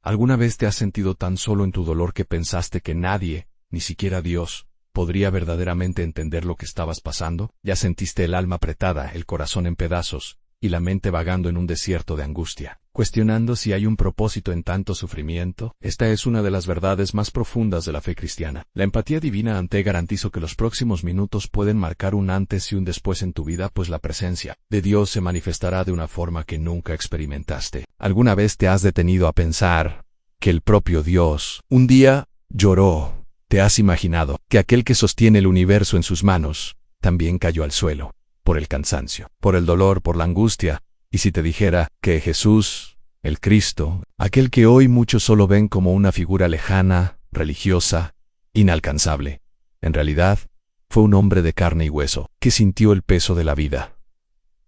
¿Alguna vez te has sentido tan solo en tu dolor que pensaste que nadie, ni siquiera Dios, podría verdaderamente entender lo que estabas pasando? ¿Ya sentiste el alma apretada, el corazón en pedazos, y la mente vagando en un desierto de angustia, cuestionando si hay un propósito en tanto sufrimiento? Esta es una de las verdades más profundas de la fe cristiana. La empatía divina ante garantizo que los próximos minutos pueden marcar un antes y un después en tu vida, pues la presencia de Dios se manifestará de una forma que nunca experimentaste. ¿Alguna vez te has detenido a pensar que el propio Dios un día lloró? ¿Te has imaginado que aquel que sostiene el universo en sus manos también cayó al suelo? Por el cansancio, por el dolor, por la angustia. Y si te dijera que Jesús, el Cristo, aquel que hoy muchos solo ven como una figura lejana, religiosa, inalcanzable, en realidad fue un hombre de carne y hueso, que sintió el peso de la vida,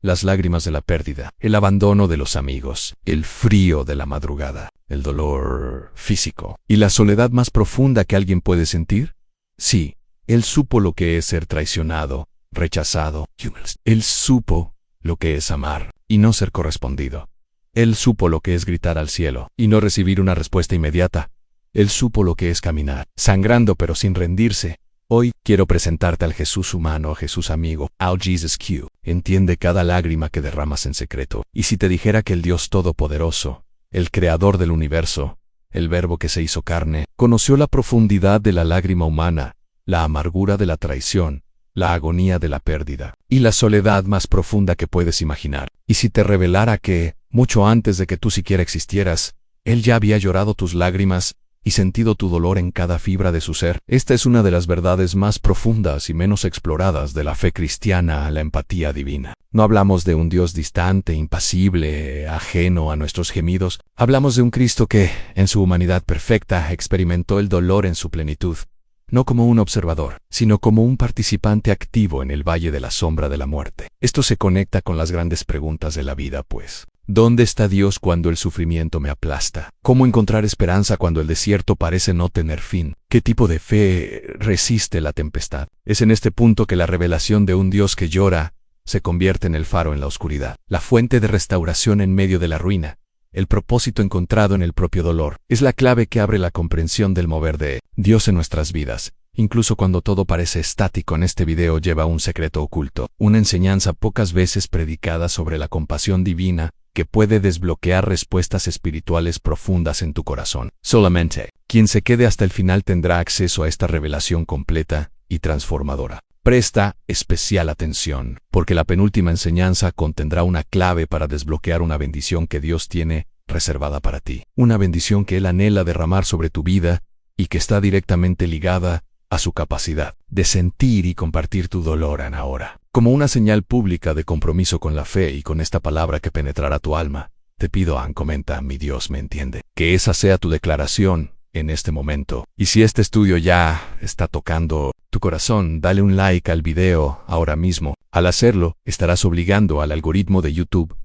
las lágrimas de la pérdida, el abandono de los amigos, el frío de la madrugada, el dolor físico y la soledad más profunda que alguien puede sentir? Sí, él supo lo que es ser traicionado, rechazado. Él supo lo que es amar y no ser correspondido. Él supo lo que es gritar al cielo y no recibir una respuesta inmediata. Él supo lo que es caminar, sangrando pero sin rendirse. Hoy quiero presentarte al Jesús humano, Jesús amigo, al Jesus Q. Entiende cada lágrima que derramas en secreto. Y si te dijera que el Dios Todopoderoso, el Creador del universo, el Verbo que se hizo carne, conoció la profundidad de la lágrima humana, la amargura de la traición, la agonía de la pérdida y la soledad más profunda que puedes imaginar. Y si te revelara que, mucho antes de que tú siquiera existieras, Él ya había llorado tus lágrimas y sentido tu dolor en cada fibra de su ser. Esta es una de las verdades más profundas y menos exploradas de la fe cristiana, la empatía divina. No hablamos de un Dios distante, impasible, ajeno a nuestros gemidos. Hablamos de un Cristo que, en su humanidad perfecta, experimentó el dolor en su plenitud. No como un observador, sino como un participante activo en el valle de la sombra de la muerte. Esto se conecta con las grandes preguntas de la vida, pues. ¿Dónde está Dios cuando el sufrimiento me aplasta? ¿Cómo encontrar esperanza cuando el desierto parece no tener fin? ¿Qué tipo de fe resiste la tempestad? Es en este punto que la revelación de un Dios que llora se convierte en el faro en la oscuridad, la fuente de restauración en medio de la ruina. El propósito encontrado en el propio dolor es la clave que abre la comprensión del mover de Dios en nuestras vidas. Incluso cuando todo parece estático, en este video lleva un secreto oculto, una enseñanza pocas veces predicada sobre la compasión divina que puede desbloquear respuestas espirituales profundas en tu corazón. Solamente quien se quede hasta el final tendrá acceso a esta revelación completa y transformadora. Presta especial atención, porque la penúltima enseñanza contendrá una clave para desbloquear una bendición que Dios tiene reservada para ti. Una bendición que Él anhela derramar sobre tu vida y que está directamente ligada a su capacidad de sentir y compartir tu dolor en ahora. Como una señal pública de compromiso con la fe y con esta palabra que penetrará tu alma, te pido, comenta, mi Dios me entiende, que esa sea tu declaración en este momento. Y si este estudio ya está tocando tu corazón, dale un like al video ahora mismo. Al hacerlo, estarás obligando al algoritmo de YouTube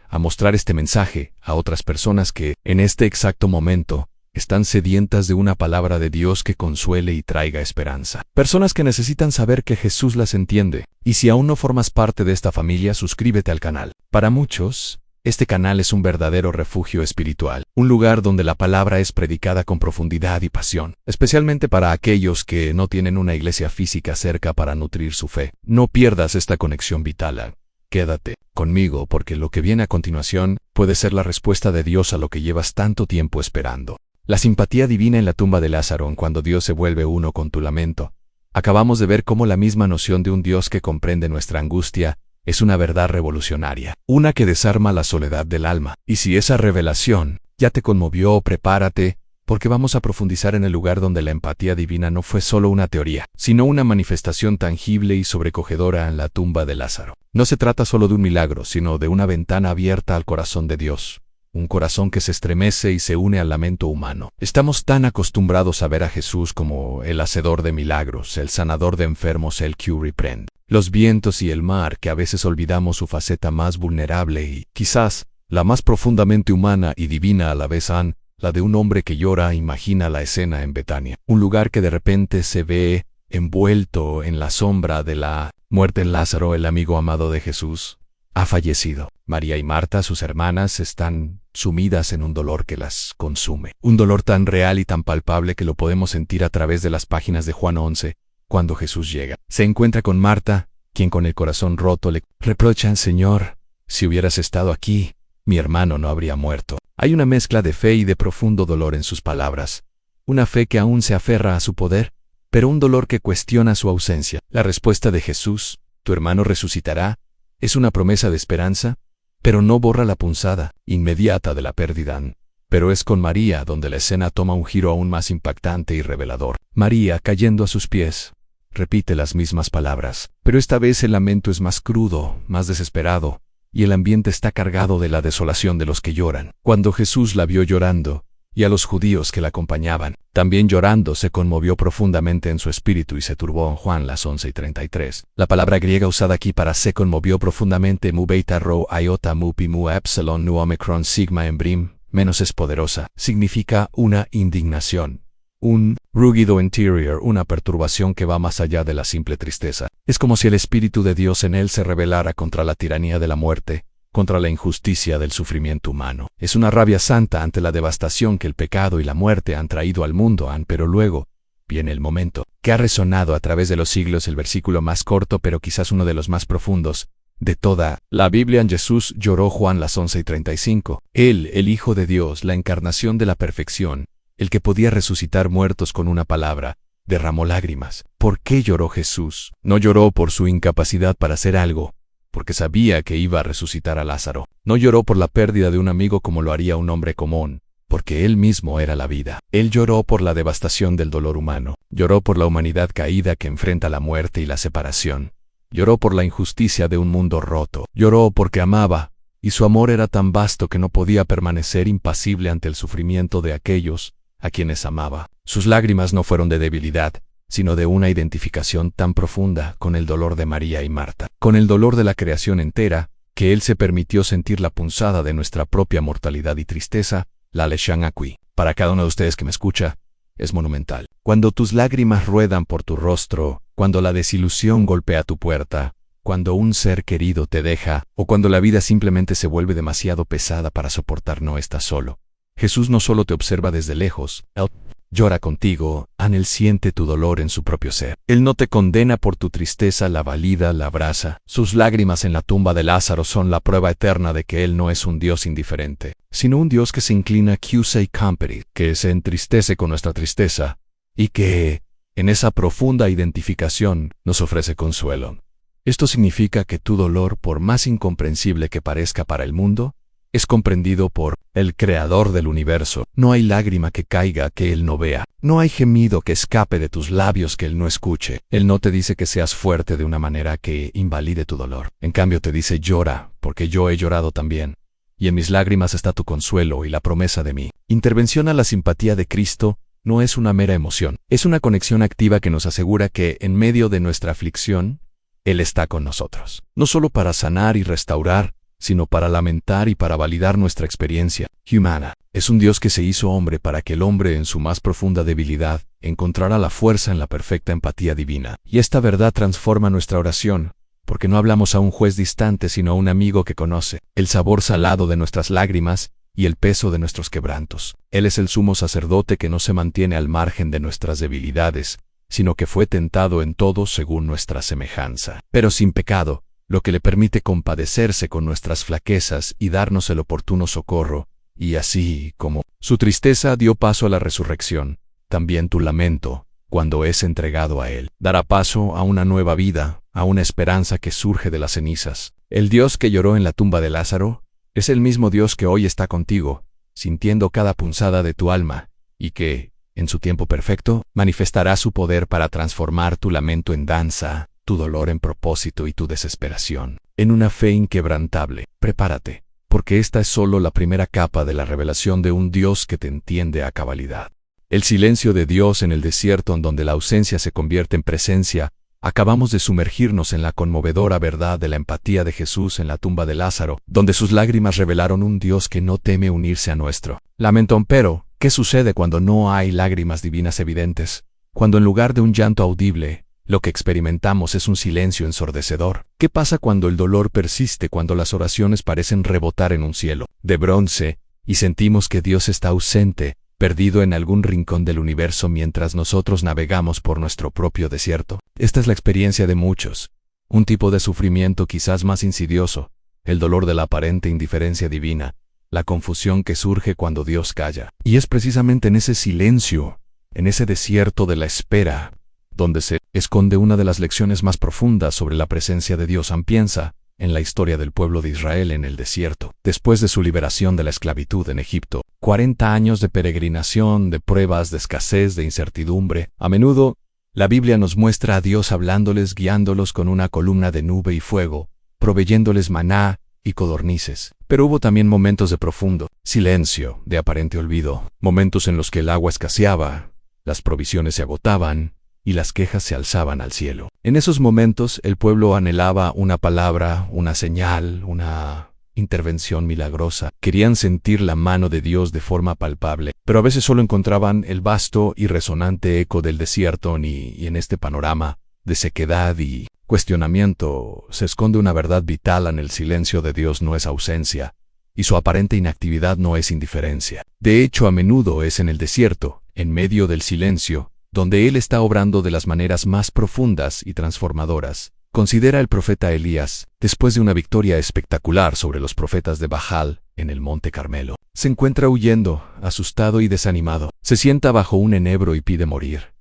a mostrar este mensaje a otras personas que, en este exacto momento, están sedientas de una palabra de Dios que consuele y traiga esperanza. Personas que necesitan saber que Jesús las entiende. Y si aún no formas parte de esta familia, suscríbete al canal. Para muchos, este canal es un verdadero refugio espiritual, un lugar donde la palabra es predicada con profundidad y pasión, especialmente para aquellos que no tienen una iglesia física cerca para nutrir su fe. No pierdas esta conexión vital. Quédate conmigo porque lo que viene a continuación puede ser la respuesta de Dios a lo que llevas tanto tiempo esperando. La simpatía divina en la tumba de Lázaro, cuando Dios se vuelve uno con tu lamento. Acabamos de ver cómo la misma noción de un Dios que comprende nuestra angustia es una verdad revolucionaria, una que desarma la soledad del alma. Y si esa revelación ya te conmovió, prepárate, porque vamos a profundizar en el lugar donde la empatía divina no fue solo una teoría, sino una manifestación tangible y sobrecogedora en la tumba de Lázaro. No se trata solo de un milagro, sino de una ventana abierta al corazón de Dios. Un corazón que se estremece y se une al lamento humano. Estamos tan acostumbrados a ver a Jesús como el hacedor de milagros, el sanador de enfermos, el que reprende los vientos y el mar, que a veces olvidamos su faceta más vulnerable y, quizás, la más profundamente humana y divina a la vez, la de un hombre que llora. Imagina la escena en Betania, un lugar que de repente se ve envuelto en la sombra de la muerte. Lázaro, el amigo amado de Jesús, ha fallecido. María y Marta, sus hermanas, están sumidas en un dolor que las consume. Un dolor tan real y tan palpable que lo podemos sentir a través de las páginas de Juan 11, cuando Jesús llega. Se encuentra con Marta, quien con el corazón roto le reprocha: Señor, si hubieras estado aquí, mi hermano no habría muerto. Hay una mezcla de fe y de profundo dolor en sus palabras. Una fe que aún se aferra a su poder, pero un dolor que cuestiona su ausencia. La respuesta de Jesús, tu hermano resucitará, es una promesa de esperanza, pero no borra la punzada inmediata de la pérdida. Pero es con María donde la escena toma un giro aún más impactante y revelador. María, cayendo a sus pies, repite las mismas palabras, pero esta vez el lamento es más crudo, más desesperado, y el ambiente está cargado de la desolación de los que lloran. Cuando Jesús la vio llorando, y a los judíos que la acompañaban, también llorando, se conmovió profundamente en su espíritu y se turbó. En Juan 11:33. La palabra griega usada aquí para se conmovió profundamente, mu beta rho iota mu pi mu epsilon nu omicron sigma embrim, menos es poderosa, significa una indignación, un rugido interior, una perturbación que va más allá de la simple tristeza. Es como si el Espíritu de Dios en él se rebelara contra la tiranía de la muerte, contra la injusticia del sufrimiento humano. Es una rabia santa ante la devastación que el pecado y la muerte han traído al mundo. Pero luego viene el momento que ha resonado a través de los siglos, el versículo más corto pero quizás uno de los más profundos de toda la Biblia. Jesús lloró. Juan 11:35. Él, el Hijo de Dios, la encarnación de la perfección, el que podía resucitar muertos con una palabra, derramó lágrimas. ¿Por qué lloró Jesús? No lloró por su incapacidad para hacer algo, porque sabía que iba a resucitar a Lázaro. No lloró por la pérdida de un amigo como lo haría un hombre común, porque él mismo era la vida. Él lloró por la devastación del dolor humano. Lloró por la humanidad caída que enfrenta la muerte y la separación. Lloró por la injusticia de un mundo roto. Lloró porque amaba, y su amor era tan vasto que no podía permanecer impasible ante el sufrimiento de aquellos a quienes amaba. Sus lágrimas no fueron de debilidad, sino de una identificación tan profunda con el dolor de María y Marta, con el dolor de la creación entera, que él se permitió sentir la punzada de nuestra propia mortalidad y tristeza. La lección aquí, para cada uno de ustedes que me escucha, es monumental. Cuando tus lágrimas ruedan por tu rostro, cuando la desilusión golpea tu puerta, cuando un ser querido te deja, o cuando la vida simplemente se vuelve demasiado pesada para soportar, no estás solo. Jesús no solo te observa desde lejos, él llora contigo. Él siente tu dolor en su propio ser. Él no te condena por tu tristeza, la valida, la abraza. Sus lágrimas en la tumba de Lázaro son la prueba eterna de que Él no es un Dios indiferente, sino un Dios que se inclina y compare, que se entristece con nuestra tristeza, y que, en esa profunda identificación, nos ofrece consuelo. Esto significa que tu dolor, por más incomprensible que parezca para el mundo, es comprendido por el Creador del universo. No hay lágrima que caiga que Él no vea. No hay gemido que escape de tus labios que Él no escuche. Él no te dice que seas fuerte de una manera que invalide tu dolor. En cambio te dice: llora, porque yo he llorado también. Y en mis lágrimas está tu consuelo y la promesa de mí. Intervención a la simpatía de Cristo no es una mera emoción. Es una conexión activa que nos asegura que, en medio de nuestra aflicción, Él está con nosotros. No solo para sanar y restaurar, sino para lamentar y para validar nuestra experiencia humana. Es un Dios que se hizo hombre para que el hombre, en su más profunda debilidad, encontrara la fuerza en la perfecta empatía divina. Y esta verdad transforma nuestra oración, porque no hablamos a un juez distante, sino a un amigo que conoce el sabor salado de nuestras lágrimas y el peso de nuestros quebrantos. Él es el sumo sacerdote que no se mantiene al margen de nuestras debilidades, sino que fue tentado en todo según nuestra semejanza, pero sin pecado, lo que le permite compadecerse con nuestras flaquezas y darnos el oportuno socorro. Y así como su tristeza dio paso a la resurrección, también tu lamento, cuando es entregado a Él, dará paso a una nueva vida, a una esperanza que surge de las cenizas. El Dios que lloró en la tumba de Lázaro es el mismo Dios que hoy está contigo, sintiendo cada punzada de tu alma, y que, en su tiempo perfecto, manifestará su poder para transformar tu lamento en danza, tu dolor en propósito y tu desesperación en una fe inquebrantable. Prepárate, porque esta es solo la primera capa de la revelación de un Dios que te entiende a cabalidad. El silencio de Dios en el desierto, en donde la ausencia se convierte en presencia. Acabamos de sumergirnos en la conmovedora verdad de la empatía de Jesús en la tumba de Lázaro, donde sus lágrimas revelaron un Dios que no teme unirse a nuestro lamento. Pero, ¿qué sucede cuando no hay lágrimas divinas evidentes? Cuando en lugar de un llanto audible, lo que experimentamos es un silencio ensordecedor. ¿Qué pasa cuando el dolor persiste, cuando las oraciones parecen rebotar en un cielo de bronce y sentimos que Dios está ausente, perdido en algún rincón del universo mientras nosotros navegamos por nuestro propio desierto. Esta es la experiencia de muchos. Un tipo de sufrimiento quizás más insidioso, el dolor de la aparente indiferencia divina, la confusión que surge cuando Dios calla. Y es precisamente en ese silencio, en ese desierto de la espera, donde se esconde una de las lecciones más profundas sobre la presencia de Dios. Piensa en la historia del pueblo de Israel en el desierto. Después de su liberación de la esclavitud en Egipto, 40 años de peregrinación, de pruebas, de escasez, de incertidumbre. A menudo, la Biblia nos muestra a Dios hablándoles, guiándolos con una columna de nube y fuego, proveyéndoles maná y codornices. Pero hubo también momentos de profundo silencio, de aparente olvido, momentos en los que el agua escaseaba, las provisiones se agotaban, y las quejas se alzaban al cielo. En esos momentos el pueblo anhelaba una palabra, una señal, una intervención milagrosa. Querían sentir la mano de Dios de forma palpable, pero a veces solo encontraban el vasto y resonante eco del desierto y en este panorama de sequedad y cuestionamiento se esconde una verdad vital. En el silencio de Dios no es ausencia, y su aparente inactividad no es indiferencia. De hecho, a menudo es en el desierto, en medio del silencio, donde Él está obrando de las maneras más profundas y transformadoras. Considera el profeta Elías, después de una victoria espectacular sobre los profetas de Baal en el monte Carmelo. Se encuentra huyendo, asustado y desanimado. Se sienta bajo un enebro y pide morir,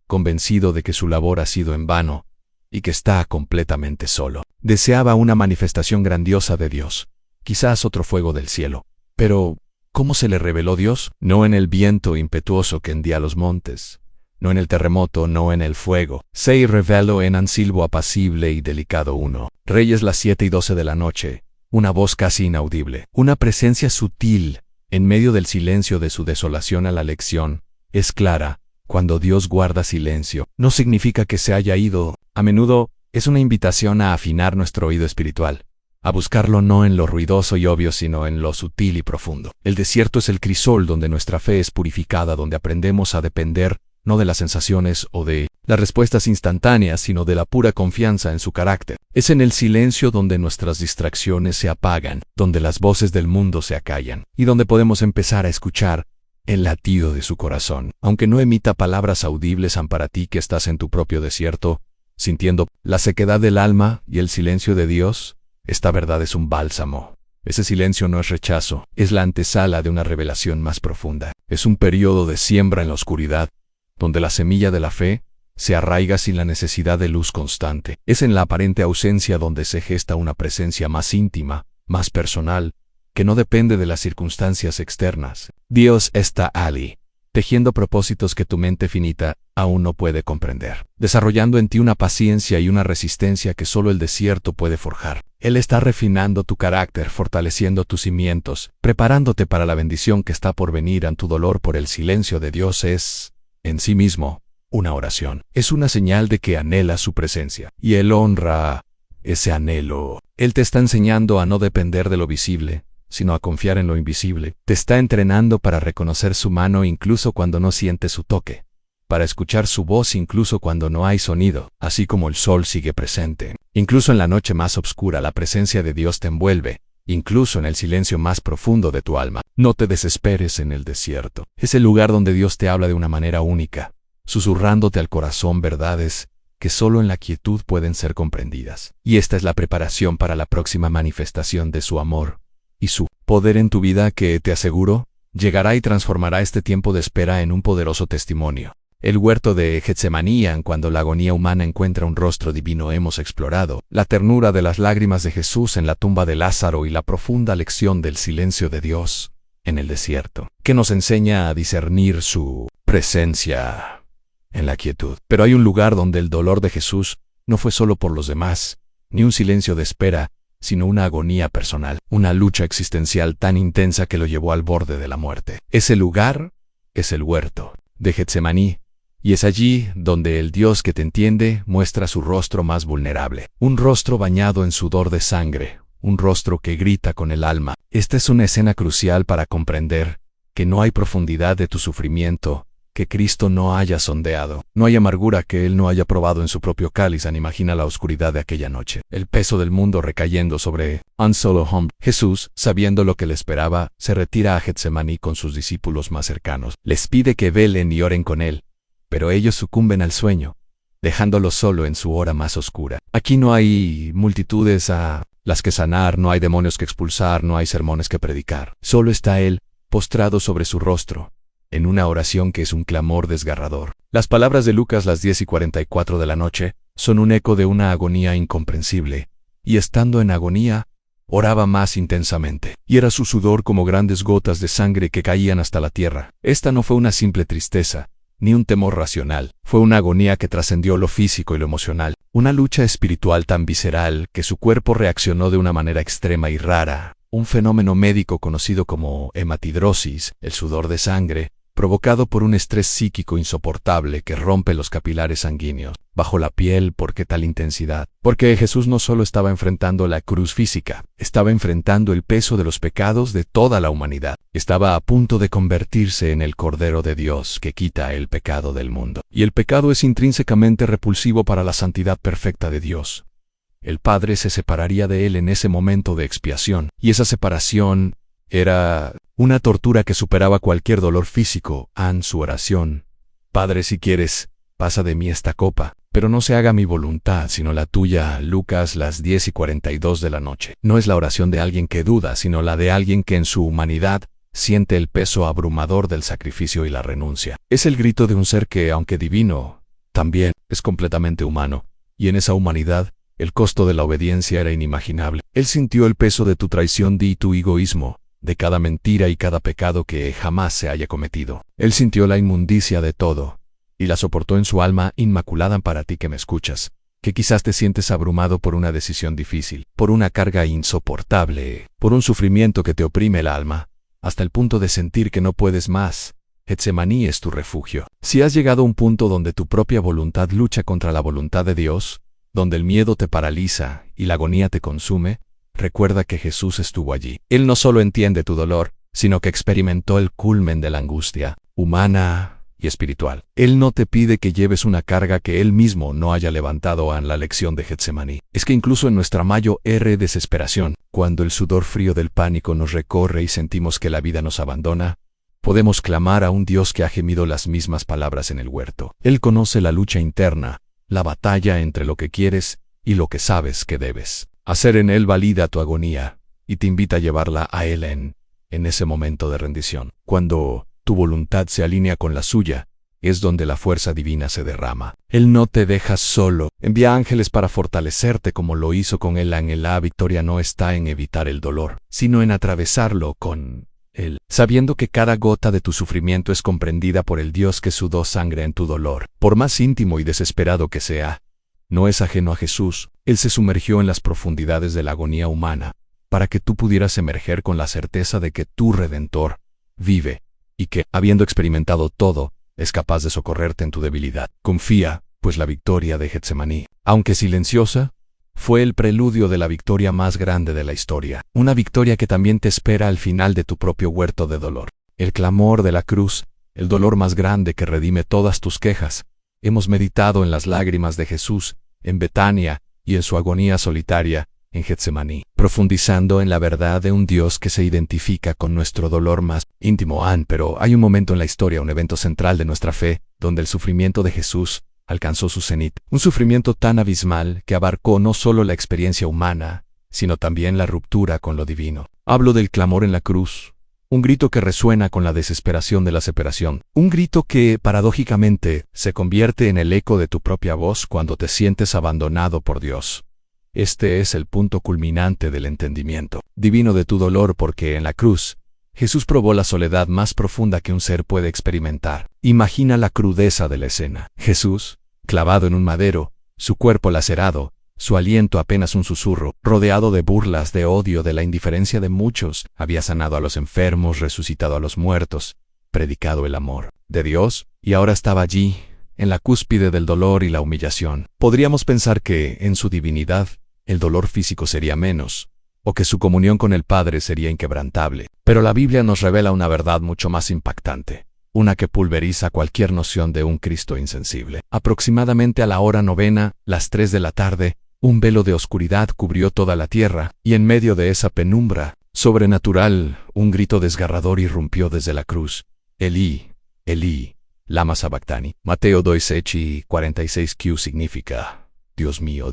convencido de que su labor ha sido en vano y que está completamente solo. Deseaba una manifestación grandiosa de Dios, quizás otro fuego del cielo. Pero, ¿cómo se le reveló Dios? No en el viento impetuoso que hendía los montes, no en el terremoto, no en el fuego. Se reveló en un silbo apacible y delicado. 1 Reyes, las 7:12 de la noche. Una voz casi inaudible, una presencia sutil, en medio del silencio de su desolación. A la lección es clara. Cuando Dios guarda silencio, no significa que se haya ido. A menudo, es una invitación a afinar nuestro oído espiritual, a buscarlo no en lo ruidoso y obvio, sino en lo sutil y profundo. El desierto es el crisol donde nuestra fe es purificada, donde aprendemos a depender no de las sensaciones o de las respuestas instantáneas, sino de la pura confianza en su carácter. Es en el silencio donde nuestras distracciones se apagan, donde las voces del mundo se acallan, y donde podemos empezar a escuchar el latido de su corazón. Aunque no emita palabras audibles, para ti que estás en tu propio desierto, sintiendo la sequedad del alma y el silencio de Dios, esta verdad es un bálsamo. Ese silencio no es rechazo, es la antesala de una revelación más profunda. Es un periodo de siembra en la oscuridad, donde la semilla de la fe se arraiga sin la necesidad de luz constante. Es en la aparente ausencia donde se gesta una presencia más íntima, más personal, que no depende de las circunstancias externas. Dios está allí, tejiendo propósitos que tu mente finita aún no puede comprender, desarrollando en ti una paciencia y una resistencia que solo el desierto puede forjar. Él está refinando tu carácter, fortaleciendo tus cimientos, preparándote para la bendición que está por venir. En tu dolor por el silencio de Dios es, en sí mismo, una oración. Es una señal de que anhela su presencia, y Él honra ese anhelo. Él te está enseñando a no depender de lo visible, sino a confiar en lo invisible. Te está entrenando para reconocer su mano incluso cuando no sientes su toque, para escuchar su voz incluso cuando no hay sonido. Así como el sol sigue presente, incluso en la noche más oscura, la presencia de Dios te envuelve, incluso en el silencio más profundo de tu alma. No te desesperes en el desierto. Es el lugar donde Dios te habla de una manera única, susurrándote al corazón verdades que solo en la quietud pueden ser comprendidas. Y esta es la preparación para la próxima manifestación de su amor y su poder en tu vida, que, te aseguro, llegará y transformará este tiempo de espera en un poderoso testimonio. El huerto de Getsemaní, cuando la agonía humana encuentra un rostro divino. Hemos explorado la ternura de las lágrimas de Jesús en la tumba de Lázaro y la profunda lección del silencio de Dios en el desierto, que nos enseña a discernir su presencia en la quietud. Pero hay un lugar donde el dolor de Jesús no fue solo por los demás, ni un silencio de espera, sino una agonía personal, una lucha existencial tan intensa que lo llevó al borde de la muerte. Ese lugar es el huerto de Getsemaní, y es allí donde el Dios que te entiende muestra su rostro más vulnerable, un rostro bañado en sudor de sangre, un rostro que grita con el alma. Esta es una escena crucial para comprender que no hay profundidad de tu sufrimiento que Cristo no haya sondeado. No hay amargura que Él no haya probado en su propio cáliz. Imagina la oscuridad de aquella noche, el peso del mundo recayendo sobre un solo hombre. Jesús, sabiendo lo que le esperaba, se retira a Getsemaní con sus discípulos más cercanos. Les pide que velen y oren con Él, pero ellos sucumben al sueño, dejándolo solo en su hora más oscura. Aquí no hay multitudes a las que sanar, no hay demonios que expulsar, no hay sermones que predicar. Solo está Él, postrado sobre su rostro, en una oración que es un clamor desgarrador. Las palabras de Lucas, las 10:44 de la noche, son un eco de una agonía incomprensible, y estando en agonía, oraba más intensamente, y era su sudor como grandes gotas de sangre que caían hasta la tierra. Esta no fue una simple tristeza, ni un temor racional, fue una agonía que trascendió lo físico y lo emocional, una lucha espiritual tan visceral que su cuerpo reaccionó de una manera extrema y rara, un fenómeno médico conocido como hematidrosis, el sudor de sangre, provocado por un estrés psíquico insoportable que rompe los capilares sanguíneos bajo la piel. ¿Por qué tal intensidad? Porque Jesús no solo estaba enfrentando la cruz física, estaba enfrentando el peso de los pecados de toda la humanidad. Estaba a punto de convertirse en el Cordero de Dios que quita el pecado del mundo. Y el pecado es intrínsecamente repulsivo para la santidad perfecta de Dios. El Padre se separaría de él en ese momento de expiación, y esa separación era una tortura que superaba cualquier dolor físico. En su oración: Padre, si quieres, pasa de mí esta copa, pero no se haga mi voluntad sino la tuya. Lucas, las 10:42 de la noche. No es la oración de alguien que duda, sino la de alguien que en su humanidad siente el peso abrumador del sacrificio y la renuncia. Es el grito de un ser que, aunque divino, también es completamente humano, y en esa humanidad, el costo de la obediencia era inimaginable. Él sintió el peso de tu traición y tu egoísmo, de cada mentira y cada pecado que jamás se haya cometido. Él sintió la inmundicia de todo, y la soportó en su alma inmaculada. Para ti que me escuchas, que quizás te sientes abrumado por una decisión difícil, por una carga insoportable, por un sufrimiento que te oprime el alma, hasta el punto de sentir que no puedes más, Getsemaní es tu refugio. Si has llegado a un punto donde tu propia voluntad lucha contra la voluntad de Dios, donde el miedo te paraliza y la agonía te consume, recuerda que Jesús estuvo allí. Él no solo entiende tu dolor, sino que experimentó el culmen de la angustia, humana y espiritual. Él no te pide que lleves una carga que Él mismo no haya levantado en la lección de Getsemaní. Es que incluso en nuestra mayor desesperación, cuando el sudor frío del pánico nos recorre y sentimos que la vida nos abandona, podemos clamar a un Dios que ha gemido las mismas palabras en el huerto. Él conoce la lucha interna, la batalla entre lo que quieres y lo que sabes que debes hacer. En Él valida tu agonía y te invita a llevarla a Él en ese momento de rendición. Cuando tu voluntad se alinea con la suya, es donde la fuerza divina se derrama. Él no te deja solo, envía ángeles para fortalecerte como lo hizo con Él. La victoria no está en evitar el dolor, sino en atravesarlo con Él, sabiendo que cada gota de tu sufrimiento es comprendida por el Dios que sudó sangre en tu dolor. Por más íntimo y desesperado que sea, no es ajeno a Jesús. Él se sumergió en las profundidades de la agonía humana, para que tú pudieras emerger con la certeza de que tu Redentor vive, y que, habiendo experimentado todo, es capaz de socorrerte en tu debilidad. Confía, pues la victoria de Getsemaní, aunque silenciosa, fue el preludio de la victoria más grande de la historia. Una victoria que también te espera al final de tu propio huerto de dolor. El clamor de la cruz, el dolor más grande que redime todas tus quejas. Hemos meditado en las lágrimas de Jesús, en Betania, y en su agonía solitaria, en Getsemaní, profundizando en la verdad de un Dios que se identifica con nuestro dolor más íntimo. Pero hay un momento en la historia, un evento central de nuestra fe, donde el sufrimiento de Jesús alcanzó su cenit. Un sufrimiento tan abismal que abarcó no solo la experiencia humana, sino también la ruptura con lo divino. Hablo del clamor en la cruz, un grito que resuena con la desesperación de la separación, un grito que, paradójicamente, se convierte en el eco de tu propia voz cuando te sientes abandonado por Dios. Este es el punto culminante del entendimiento divino de tu dolor, porque en la cruz, Jesús probó la soledad más profunda que un ser puede experimentar. Imagina la crudeza de la escena. Jesús, clavado en un madero, su cuerpo lacerado, su aliento apenas un susurro, rodeado de burlas, de odio, de la indiferencia de muchos, había sanado a los enfermos, resucitado a los muertos, predicado el amor de Dios, y ahora estaba allí, en la cúspide del dolor y la humillación. Podríamos pensar que, en su divinidad, el dolor físico sería menos, o que su comunión con el Padre sería inquebrantable. Pero la Biblia nos revela una verdad mucho más impactante. una que pulveriza cualquier noción de un Cristo insensible. Aproximadamente a la hora novena, las 3 de la tarde, un velo de oscuridad cubrió toda la tierra, y en medio de esa penumbra sobrenatural, un grito desgarrador irrumpió desde la cruz. Elí, Elí, lama sabactani. Mateo 2:46 significa: Dios mío,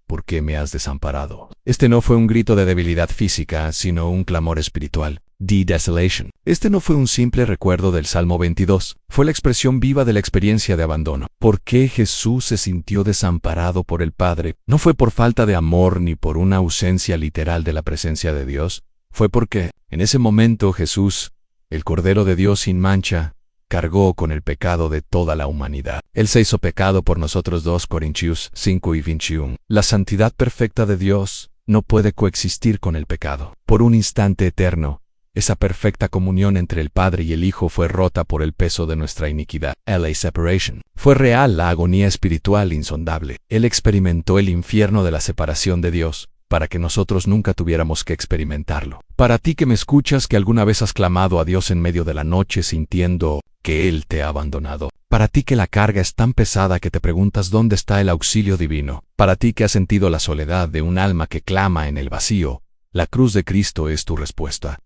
¿por qué me has desamparado? Este no fue un grito de debilidad física, sino un clamor espiritual. Desolation. Este no fue un simple recuerdo del Salmo 22, fue la expresión viva de la experiencia de abandono. ¿Por qué Jesús se sintió desamparado por el Padre? No fue por falta de amor ni por una ausencia literal de la presencia de Dios, fue porque, en ese momento, Jesús, el Cordero de Dios sin mancha, cargó con el pecado de toda la humanidad. Él se hizo pecado por nosotros. 2 Corintios 5:21. La santidad perfecta de Dios no puede coexistir con el pecado. Por un instante eterno, esa perfecta comunión entre el Padre y el Hijo fue rota por el peso de nuestra iniquidad. La separation. Fue real la agonía espiritual insondable. Él experimentó el infierno de la separación de Dios, para que nosotros nunca tuviéramos que experimentarlo. Para ti que me escuchas, que alguna vez has clamado a Dios en medio de la noche sintiendo que Él te ha abandonado. Para ti que la carga es tan pesada que te preguntas dónde está el auxilio divino. Para ti que has sentido la soledad de un alma que clama en el vacío, la cruz de Cristo es tu respuesta.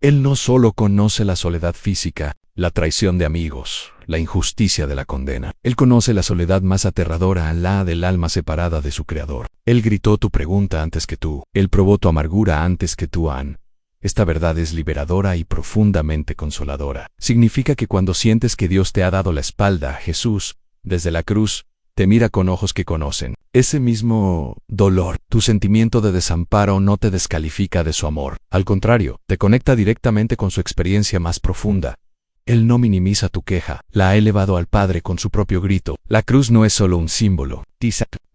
Él no solo conoce la soledad física, la traición de amigos, la injusticia de la condena. Él conoce la soledad más aterradora, la del alma separada de su Creador. Él gritó tu pregunta antes que tú. Él probó tu amargura antes que tú. Esta verdad es liberadora y profundamente consoladora. Significa que cuando sientes que Dios te ha dado la espalda, Jesús, desde la cruz, te mira con ojos que conocen. Ese mismo dolor, tu sentimiento de desamparo, no te descalifica de su amor. Al contrario, te conecta directamente con su experiencia más profunda. Él no minimiza tu queja, la ha elevado al Padre con su propio grito. La cruz no es solo un símbolo,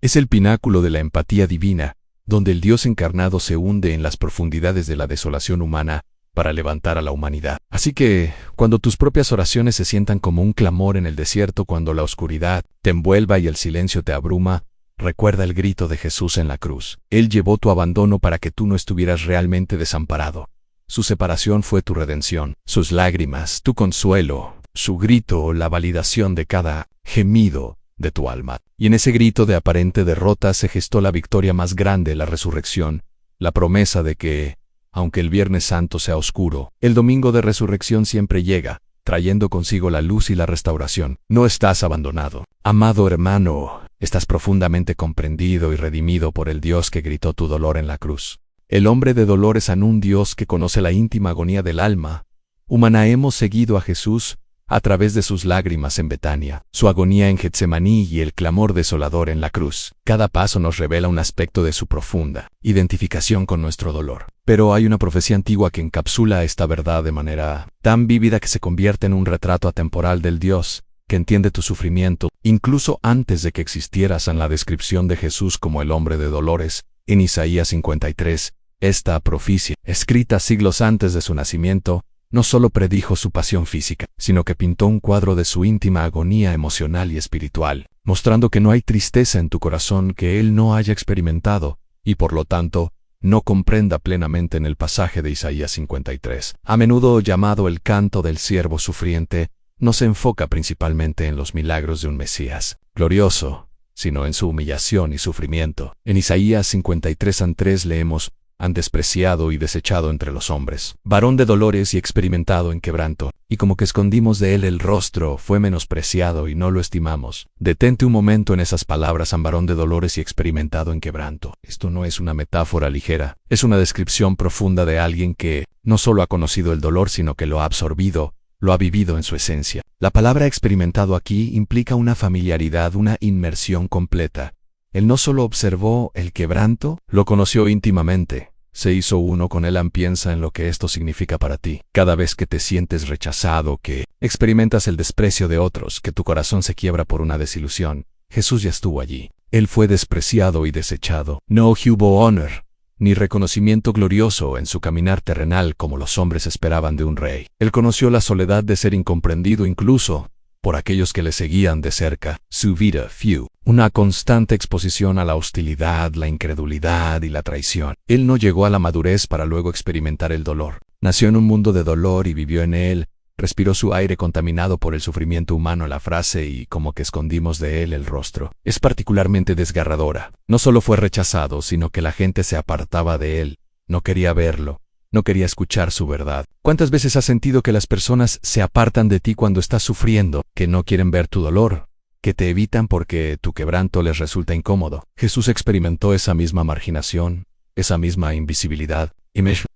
es el pináculo de la empatía divina, donde el Dios encarnado se hunde en las profundidades de la desolación humana para levantar a la humanidad. Así que, cuando tus propias oraciones se sientan como un clamor en el desierto, cuando la oscuridad te envuelva y el silencio te abruma, recuerda el grito de Jesús en la cruz. Él llevó tu abandono para que tú no estuvieras realmente desamparado. Su separación fue tu redención, sus lágrimas, tu consuelo, su grito, la validación de cada gemido de tu alma. Y en ese grito de aparente derrota se gestó la victoria más grande, la resurrección, la promesa de que, aunque el Viernes Santo sea oscuro, el domingo de resurrección siempre llega, trayendo consigo la luz y la restauración. No estás abandonado. Amado hermano, estás profundamente comprendido y redimido por el Dios que gritó tu dolor en la cruz. El hombre de dolores, un Dios que conoce la íntima agonía del alma humana. Hemos seguido a Jesús a través de sus lágrimas en Betania, su agonía en Getsemaní y el clamor desolador en la cruz. Cada paso nos revela un aspecto de su profunda identificación con nuestro dolor. Pero hay una profecía antigua que encapsula esta verdad de manera tan vívida que se convierte en un retrato atemporal del Dios que entiende tu sufrimiento, incluso antes de que existieras. En la descripción de Jesús como el hombre de dolores, en Isaías 53, esta profecía, escrita siglos antes de su nacimiento, no solo predijo su pasión física, sino que pintó un cuadro de su íntima agonía emocional y espiritual, mostrando que no hay tristeza en tu corazón que Él no haya experimentado, y por lo tanto, no comprenda plenamente. En el pasaje de Isaías 53, a menudo llamado el canto del siervo sufriente, no se enfoca principalmente en los milagros de un Mesías glorioso, sino en su humillación y sufrimiento. En Isaías 53:3 leemos: han despreciado y desechado entre los hombres, varón de dolores y experimentado en quebranto, y como que escondimos de él el rostro, fue menospreciado y no lo estimamos. Detente un momento en esas palabras: varón de dolores y experimentado en quebranto. Esto no es una metáfora ligera, es una descripción profunda de alguien que no solo ha conocido el dolor, sino que lo ha absorbido, lo ha vivido en su esencia. La palabra experimentado aquí implica una familiaridad, una inmersión completa. Él no solo observó el quebranto, lo conoció íntimamente, se hizo uno con él. Piensa en lo que esto significa para ti. Cada vez que te sientes rechazado, que experimentas el desprecio de otros, que tu corazón se quiebra por una desilusión, Jesús ya estuvo allí. Él fue despreciado y desechado. No hubo honor ni reconocimiento glorioso en su caminar terrenal como los hombres esperaban de un rey. Él conoció la soledad de ser incomprendido incluso por aquellos que le seguían de cerca. Su vida fue una constante exposición a la hostilidad, la incredulidad y la traición. Él no llegó a la madurez para luego experimentar el dolor. Nació en un mundo de dolor y vivió en él, respiró su aire contaminado por el sufrimiento humano la frase y como que escondimos de él el rostro. Es particularmente desgarradora. No solo fue rechazado, sino que la gente se apartaba de él. No quería verlo. No quería escuchar su verdad. ¿Cuántas veces has sentido que las personas se apartan de ti cuando estás sufriendo, que no quieren ver tu dolor, que te evitan porque tu quebranto les resulta incómodo? Jesús experimentó esa misma marginación, esa misma invisibilidad.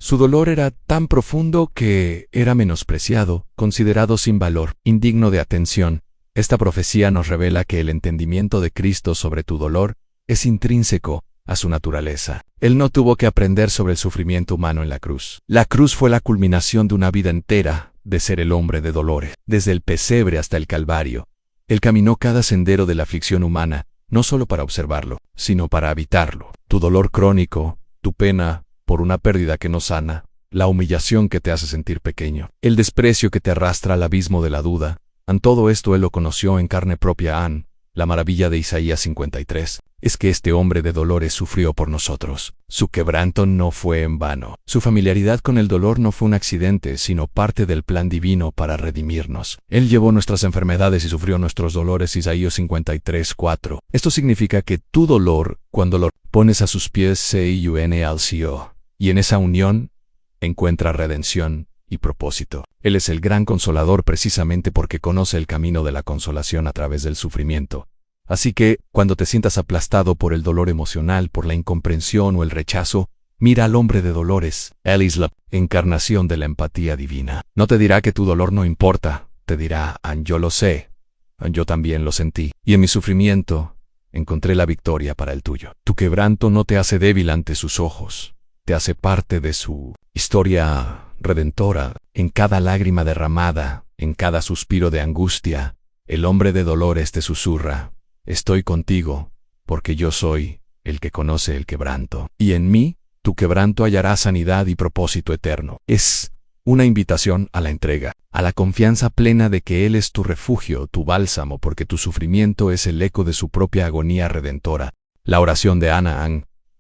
Su dolor era tan profundo que era menospreciado, considerado sin valor, indigno de atención. Esta profecía nos revela que el entendimiento de Cristo sobre tu dolor es intrínseco a su naturaleza. Él no tuvo que aprender sobre el sufrimiento humano en la cruz. La cruz fue la culminación de una vida entera de ser el hombre de dolores. Desde el pesebre hasta el Calvario, Él caminó cada sendero de la aflicción humana, no solo para observarlo, sino para habitarlo. Tu dolor crónico, tu pena por una pérdida que no sana, la humillación que te hace sentir pequeño, el desprecio que te arrastra al abismo de la duda, en todo esto Él lo conoció en carne propia. La maravilla de Isaías 53 es que este hombre de dolores sufrió por nosotros. Su quebranto no fue en vano. Su familiaridad con el dolor no fue un accidente, sino parte del plan divino para redimirnos. Él llevó nuestras enfermedades y sufrió nuestros dolores. Isaías 53:4. Esto significa que tu dolor, cuando lo pones a sus pies, CUNALCO, y en esa unión encuentra redención y propósito. Él es el gran consolador precisamente porque conoce el camino de la consolación a través del sufrimiento. Así que, cuando te sientas aplastado por el dolor emocional, por la incomprensión o el rechazo, mira al hombre de dolores. Él es la encarnación de la empatía divina. No te dirá que tu dolor no importa, te dirá, yo lo sé, yo también lo sentí, y en mi sufrimiento encontré la victoria para el tuyo. Tu quebranto no te hace débil ante sus ojos, te hace parte de su historia redentora. En cada lágrima derramada, en cada suspiro de angustia, el hombre de dolores te susurra: estoy contigo, porque yo soy el que conoce el quebranto. Y en mí, tu quebranto hallará sanidad y propósito eterno. Es una invitación a la entrega, a la confianza plena de que Él es tu refugio, tu bálsamo, porque tu sufrimiento es el eco de su propia agonía redentora. La oración de Ana,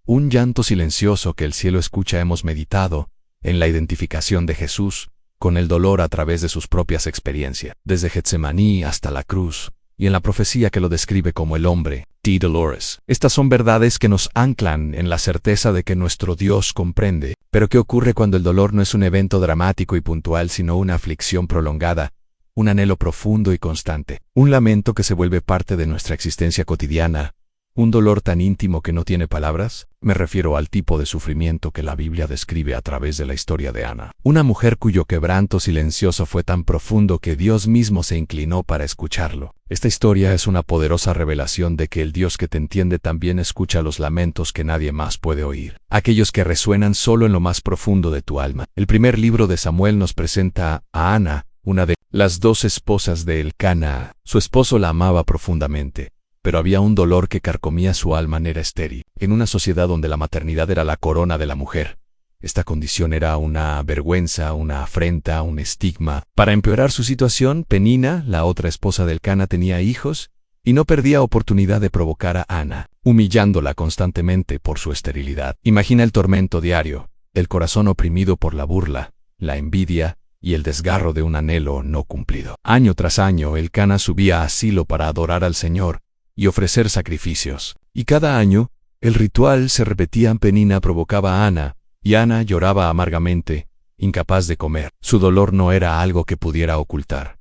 un llanto silencioso que el cielo escucha. Hemos meditado en la identificación de Jesús con el dolor a través de sus propias experiencias, desde Getsemaní hasta la cruz, y en la profecía que lo describe como el hombre, T. Dolores. Estas son verdades que nos anclan en la certeza de que nuestro Dios comprende. Pero ¿qué ocurre cuando el dolor no es un evento dramático y puntual, sino una aflicción prolongada, un anhelo profundo y constante, un lamento que se vuelve parte de nuestra existencia cotidiana? ¿Un dolor tan íntimo que no tiene palabras? Me refiero al tipo de sufrimiento que la Biblia describe a través de la historia de Ana. Una mujer cuyo quebranto silencioso fue tan profundo que Dios mismo se inclinó para escucharlo. Esta historia es una poderosa revelación de que el Dios que te entiende también escucha los lamentos que nadie más puede oír, aquellos que resuenan solo en lo más profundo de tu alma. El primer libro de Samuel nos presenta a Ana, una de las 2 esposas de Elcana. Su esposo la amaba profundamente, pero había un dolor que carcomía su alma. Era estéril. En una sociedad donde la maternidad era la corona de la mujer, esta condición era una vergüenza, una afrenta, un estigma. Para empeorar su situación, Penina, la otra esposa de Elcana, tenía hijos y no perdía oportunidad de provocar a Ana, humillándola constantemente por su esterilidad. Imagina el tormento diario, el corazón oprimido por la burla, la envidia y el desgarro de un anhelo no cumplido. Año tras año, Elcana subía a Silo para adorar al Señor y ofrecer sacrificios. Y cada año, el ritual se repetía. Penina provocaba a Ana, y Ana lloraba amargamente, incapaz de comer. Su dolor no era algo que pudiera ocultar.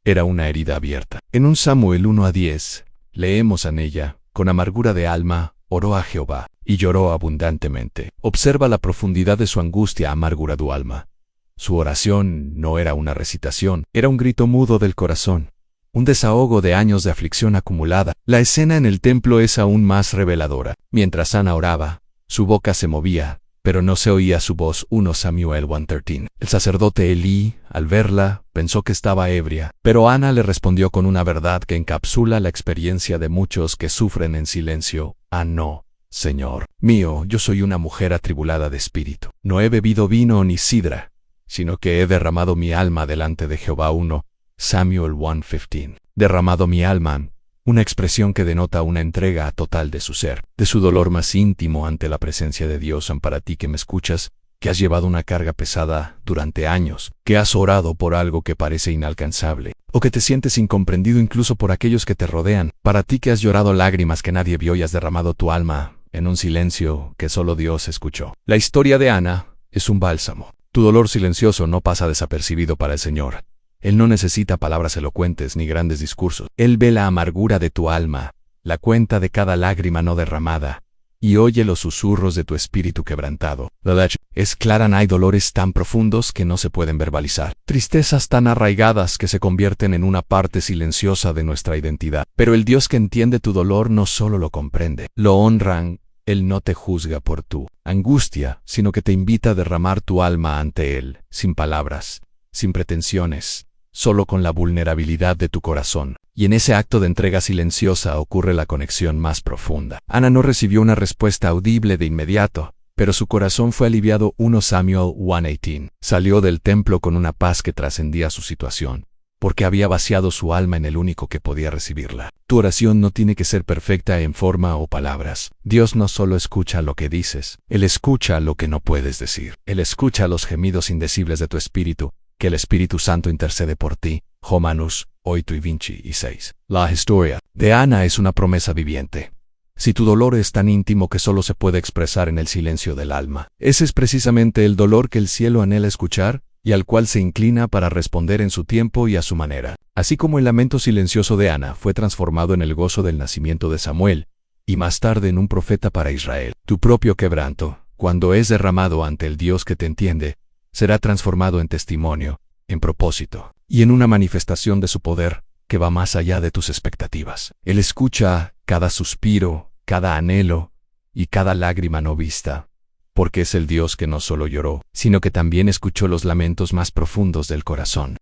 Era una herida abierta. En 1 Samuel 1-10, leemos en ella: con amargura de alma, oró a Jehová, y lloró abundantemente. Observa la profundidad de su angustia, amargura du alma. Su oración no era una recitación, era un grito mudo del corazón. Un desahogo de años de aflicción acumulada. La escena en el templo es aún más reveladora. Mientras Ana oraba, su boca se movía, pero no se oía su voz. 1 Samuel 1:13. El sacerdote Elí, al verla, pensó que estaba ebria, pero Ana le respondió con una verdad que encapsula la experiencia de muchos que sufren en silencio: no, Señor mío, yo soy una mujer atribulada de espíritu. No he bebido vino ni sidra, sino que he derramado mi alma delante de Jehová. 1 Samuel 1:15. Derramado mi alma, una expresión que denota una entrega total de su ser, de su dolor más íntimo ante la presencia de Dios. Para ti que me escuchas, que has llevado una carga pesada durante años, que has orado por algo que parece inalcanzable, o que te sientes incomprendido incluso por aquellos que te rodean. Para ti que has llorado lágrimas que nadie vio y has derramado tu alma en un silencio que solo Dios escuchó. La historia de Ana es un bálsamo. Tu dolor silencioso no pasa desapercibido para el Señor. Él no necesita palabras elocuentes ni grandes discursos. Él ve la amargura de tu alma, la cuenta de cada lágrima no derramada, y oye los susurros de tu espíritu quebrantado. La leche es clara, hay dolores tan profundos que no se pueden verbalizar, tristezas tan arraigadas que se convierten en una parte silenciosa de nuestra identidad. Pero el Dios que entiende tu dolor no solo lo comprende, lo honran. Él no te juzga por tu angustia, sino que te invita a derramar tu alma ante Él, sin palabras, sin pretensiones, solo con la vulnerabilidad de tu corazón. Y en ese acto de entrega silenciosa ocurre la conexión más profunda. Ana no recibió una respuesta audible de inmediato, pero su corazón fue aliviado. 1 Samuel 1:18. Salió del templo con una paz que trascendía su situación, porque había vaciado su alma en el único que podía recibirla. Tu oración no tiene que ser perfecta en forma o palabras. Dios no solo escucha lo que dices, Él escucha lo que no puedes decir. Él escucha los gemidos indecibles de tu espíritu, que el Espíritu Santo intercede por ti. Romanos 8:26. La historia de Ana es una promesa viviente. Si tu dolor es tan íntimo que solo se puede expresar en el silencio del alma, ese es precisamente el dolor que el cielo anhela escuchar y al cual se inclina para responder en su tiempo y a su manera. Así como el lamento silencioso de Ana fue transformado en el gozo del nacimiento de Samuel, y más tarde en un profeta para Israel, tu propio quebranto, cuando es derramado ante el Dios que te entiende, será transformado en testimonio, en propósito, y en una manifestación de su poder que va más allá de tus expectativas. Él escucha cada suspiro, cada anhelo y cada lágrima no vista, porque es el Dios que no solo lloró, sino que también escuchó los lamentos más profundos del corazón.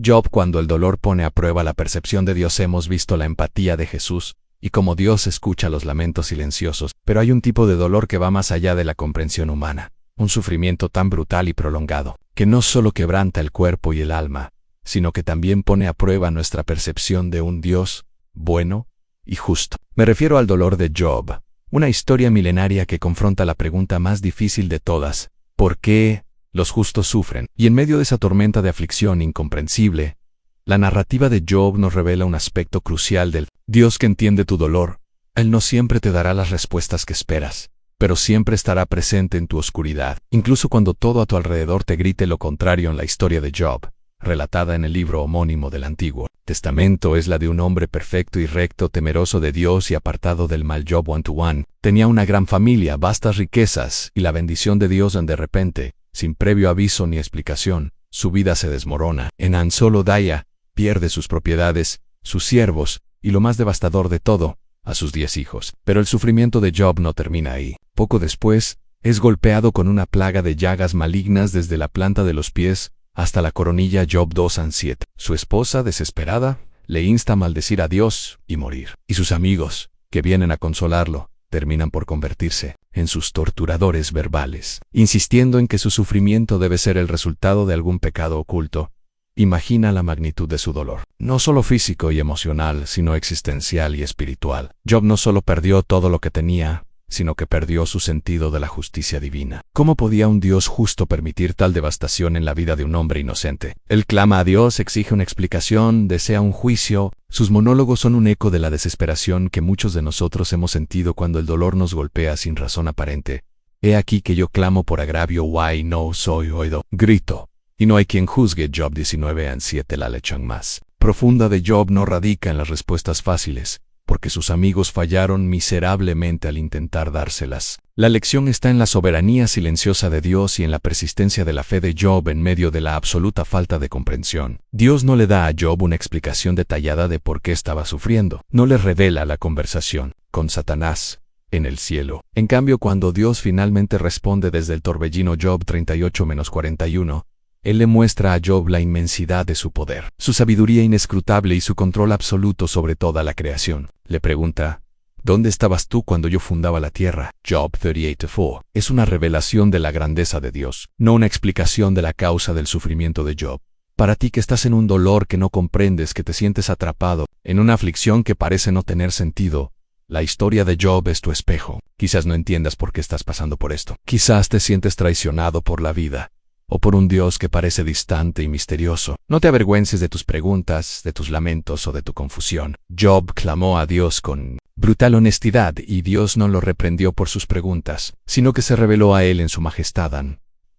Job, cuando el dolor pone a prueba la percepción de Dios, hemos visto la empatía de Jesús, y cómo Dios escucha los lamentos silenciosos. Pero hay un tipo de dolor que va más allá de la comprensión humana, un sufrimiento tan brutal y prolongado, que no solo quebranta el cuerpo y el alma, sino que también pone a prueba nuestra percepción de un Dios bueno y justo. Me refiero al dolor de Job, una historia milenaria que confronta la pregunta más difícil de todas: ¿por qué los justos sufren? Y en medio de esa tormenta de aflicción incomprensible, la narrativa de Job nos revela un aspecto crucial del Dios que entiende tu dolor. Él no siempre te dará las respuestas que esperas, pero siempre estará presente en tu oscuridad, incluso cuando todo a tu alrededor te grite lo contrario. En la historia de Job, relatada en el libro homónimo del Antiguo Testamento, es la de un hombre perfecto y recto, temeroso de Dios y apartado del mal. Job 1:1 tenía una gran familia, vastas riquezas y la bendición de Dios. De repente, sin previo aviso ni explicación, su vida se desmorona. En solo día, pierde sus propiedades, sus siervos, y lo más devastador de todo, a sus 10 hijos. Pero el sufrimiento de Job no termina ahí. Poco después, es golpeado con una plaga de llagas malignas desde la planta de los pies hasta la coronilla. Job 2:7. Su esposa, desesperada, le insta a maldecir a Dios y morir. Y sus amigos, que vienen a consolarlo, terminan por convertirse en sus torturadores verbales, insistiendo en que su sufrimiento debe ser el resultado de algún pecado oculto. Imagina la magnitud de su dolor, no solo físico y emocional, sino existencial y espiritual. Job no solo perdió todo lo que tenía, sino que perdió su sentido de la justicia divina. ¿Cómo podía un Dios justo permitir tal devastación en la vida de un hombre inocente? Él clama a Dios, exige una explicación, desea un juicio. Sus monólogos son un eco de la desesperación que muchos de nosotros hemos sentido cuando el dolor nos golpea sin razón aparente. He aquí que yo clamo por agravio, y no soy oído. Grito, y no hay quien juzgue. Job 19:7. La lección más profunda de Job no radica en las respuestas fáciles, porque sus amigos fallaron miserablemente al intentar dárselas. La lección está en la soberanía silenciosa de Dios y en la persistencia de la fe de Job en medio de la absoluta falta de comprensión. Dios no le da a Job una explicación detallada de por qué estaba sufriendo. No le revela la conversación con Satanás en el cielo. En cambio, cuando Dios finalmente responde desde el torbellino, Job 38:41, Él le muestra a Job la inmensidad de su poder, su sabiduría inescrutable y su control absoluto sobre toda la creación. Le pregunta: ¿dónde estabas tú cuando yo fundaba la tierra? Job 38:4. Es una revelación de la grandeza de Dios, no una explicación de la causa del sufrimiento de Job. Para ti que estás en un dolor que no comprendes, que te sientes atrapado, en una aflicción que parece no tener sentido, La historia de Job es tu espejo. Quizás no entiendas por qué estás pasando por esto. Quizás te sientes traicionado por la vida, o por un Dios que parece distante y misterioso. No te avergüences de tus preguntas, de tus lamentos o de tu confusión. Job clamó a Dios con brutal honestidad y Dios no lo reprendió por sus preguntas, sino que se reveló a él en su majestad.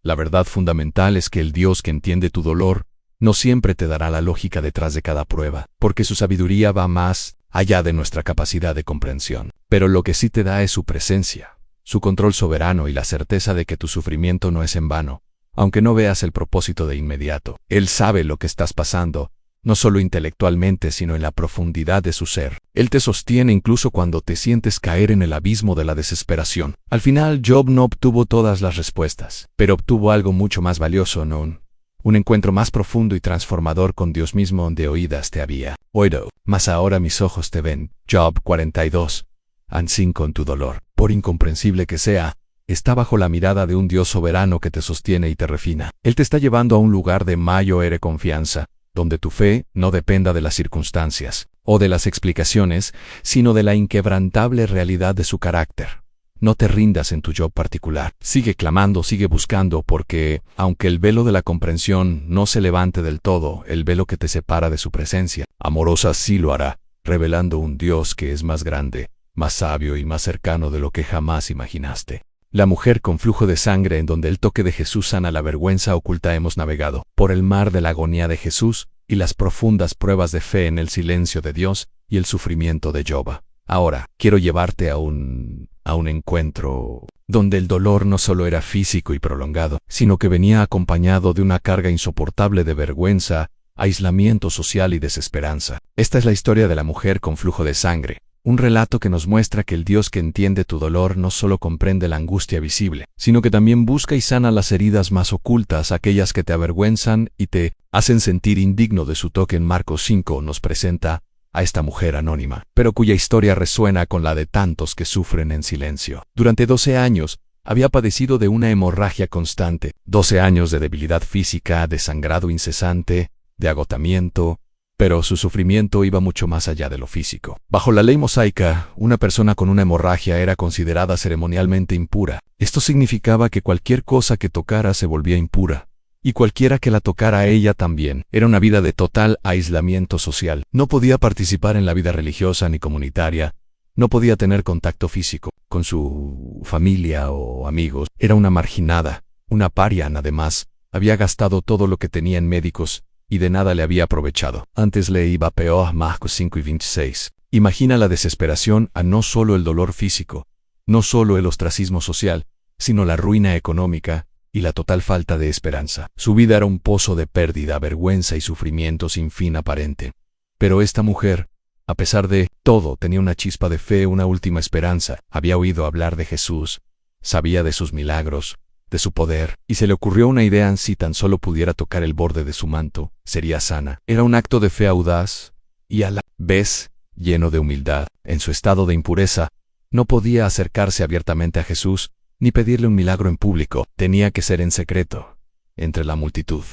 La verdad fundamental es que el Dios que entiende tu dolor no siempre te dará la lógica detrás de cada prueba, porque su sabiduría va más allá de nuestra capacidad de comprensión. Pero lo que sí te da es su presencia, su control soberano y la certeza de que tu sufrimiento no es en vano, aunque no veas el propósito de inmediato. Él sabe lo que estás pasando, no solo intelectualmente, sino en la profundidad de su ser. Él te sostiene incluso cuando te sientes caer en el abismo de la desesperación. Al final, Job no obtuvo todas las respuestas, pero obtuvo algo mucho más valioso, ¿no? Un encuentro más profundo y transformador con Dios mismo donde oídas te había oído, mas ahora mis ojos te ven. Job 42. Ansí con tu dolor, por incomprensible que sea, está bajo la mirada de un Dios soberano que te sostiene y te refina. Él te está llevando a un lugar de mayor confianza, donde tu fe no dependa de las circunstancias o de las explicaciones, sino de la inquebrantable realidad de su carácter. No te rindas en tu yo particular. Sigue clamando, sigue buscando, porque, aunque el velo de la comprensión no se levante del todo, el velo que te separa de su presencia amorosa sí lo hará, revelando un Dios que es más grande, más sabio y más cercano de lo que jamás imaginaste. La mujer con flujo de sangre, en donde el toque de Jesús sana la vergüenza oculta. Hemos navegado por el mar de la agonía de Jesús y las profundas pruebas de fe en el silencio de Dios y el sufrimiento de Job. Ahora, quiero llevarte a un encuentro donde el dolor no solo era físico y prolongado, sino que venía acompañado de una carga insoportable de vergüenza, aislamiento social y desesperanza. Esta es la historia de la mujer con flujo de sangre, un relato que nos muestra que el Dios que entiende tu dolor no solo comprende la angustia visible, sino que también busca y sana las heridas más ocultas, aquellas que te avergüenzan y te hacen sentir indigno de su toque. En Marcos 5 nos presenta a esta mujer anónima, pero cuya historia resuena con la de tantos que sufren en silencio. Durante 12 años, había padecido de una hemorragia constante, 12 años de debilidad física, de sangrado incesante, de agotamiento, pero su sufrimiento iba mucho más allá de lo físico. Bajo la ley mosaica, una persona con una hemorragia era considerada ceremonialmente impura. Esto significaba que cualquier cosa que tocara se volvía impura, y cualquiera que la tocara a ella también. Era una vida de total aislamiento social. No podía participar en la vida religiosa ni comunitaria, no podía tener contacto físico con su familia o amigos. Era una marginada, una paria. Además, había gastado todo lo que tenía en médicos y de nada le había aprovechado. Antes le iba peor. Marcos 5 y 26. Imagina la desesperación a no solo el dolor físico, no solo el ostracismo social, sino la ruina económica y la total falta de esperanza. Su vida era un pozo de pérdida, vergüenza y sufrimiento sin fin aparente. Pero esta mujer, a pesar de todo, tenía una chispa de fe, una última esperanza. Había oído hablar de Jesús, sabía de sus milagros, de su poder, y se le ocurrió una idea: si tan solo pudiera tocar el borde de su manto, sería sana. Era un acto de fe audaz y a la vez lleno de humildad. En su estado de impureza, no podía acercarse abiertamente a Jesús, ni pedirle un milagro en público. Tenía que ser en secreto, entre la multitud.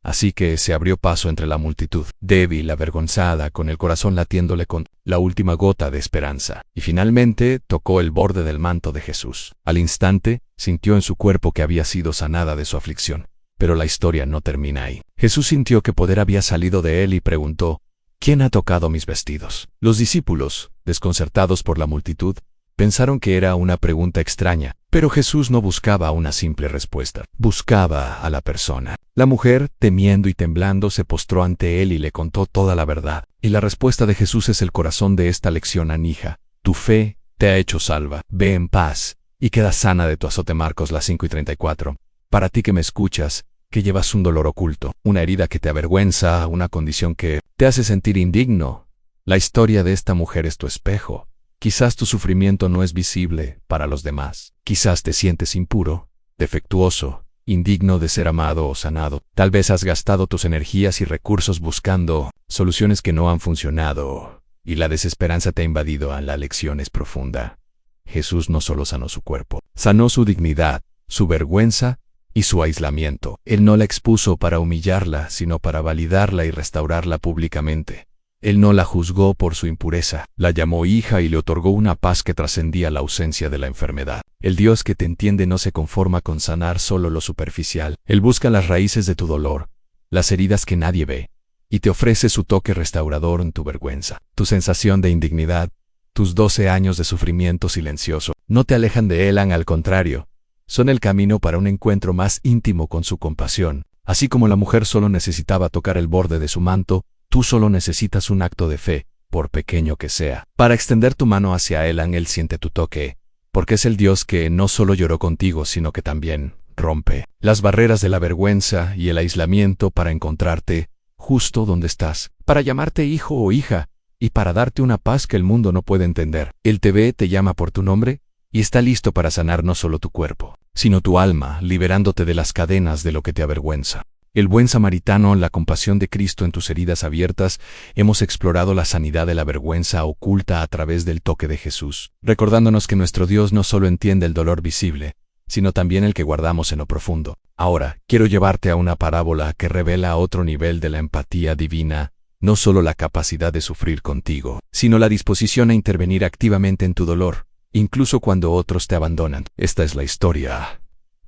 Así que se abrió paso entre la multitud, débil, avergonzada, con el corazón latiéndole con la última gota de esperanza, y finalmente tocó el borde del manto de Jesús. Al instante, sintió en su cuerpo que había sido sanada de su aflicción. Pero la historia no termina ahí. Jesús sintió que poder había salido de él y preguntó: ¿quién ha tocado mis vestidos? Los discípulos, desconcertados por la multitud, pensaron que era una pregunta extraña, pero Jesús no buscaba una simple respuesta, buscaba a la persona. La mujer, temiendo y temblando, se postró ante él y le contó toda la verdad. Y la respuesta de Jesús es el corazón de esta lección: hija, tu fe te ha hecho salva, ve en paz y queda sana de tu azote. Marcos 5 y 34. Para ti que me escuchas, que llevas un dolor oculto, una herida que te avergüenza, una condición que te hace sentir indigno, la historia de esta mujer es tu espejo. Quizás tu sufrimiento no es visible para los demás. Quizás te sientes impuro, defectuoso, indigno de ser amado o sanado. Tal vez has gastado tus energías y recursos buscando soluciones que no han funcionado, y la desesperanza te ha invadido. La lección es profunda. Jesús no solo sanó su cuerpo, sanó su dignidad, su vergüenza y su aislamiento. Él no la expuso para humillarla, sino para validarla y restaurarla públicamente. Él no la juzgó por su impureza, la llamó hija y le otorgó una paz que trascendía la ausencia de la enfermedad. El Dios que te entiende no se conforma con sanar solo lo superficial. Él busca las raíces de tu dolor, las heridas que nadie ve, y te ofrece su toque restaurador en tu vergüenza. Tu sensación de indignidad, tus 12 años de sufrimiento silencioso, no te alejan de Él, al contrario, son el camino para un encuentro más íntimo con su compasión. Así como la mujer solo necesitaba tocar el borde de su manto, tú solo necesitas un acto de fe, por pequeño que sea, para extender tu mano hacia Él. Él siente tu toque, porque es el Dios que no solo lloró contigo, sino que también rompe las barreras de la vergüenza y el aislamiento para encontrarte justo donde estás, para llamarte hijo o hija, y para darte una paz que el mundo no puede entender. Él te ve, te llama por tu nombre, y está listo para sanar no solo tu cuerpo, sino tu alma, liberándote de las cadenas de lo que te avergüenza. El buen samaritano, la compasión de Cristo en tus heridas abiertas, hemos explorado la sanidad de la vergüenza oculta a través del toque de Jesús, recordándonos que nuestro Dios no solo entiende el dolor visible, sino también el que guardamos en lo profundo. Ahora, quiero llevarte a una parábola que revela otro nivel de la empatía divina, no solo la capacidad de sufrir contigo, sino la disposición a intervenir activamente en tu dolor, incluso cuando otros te abandonan. Esta es la historia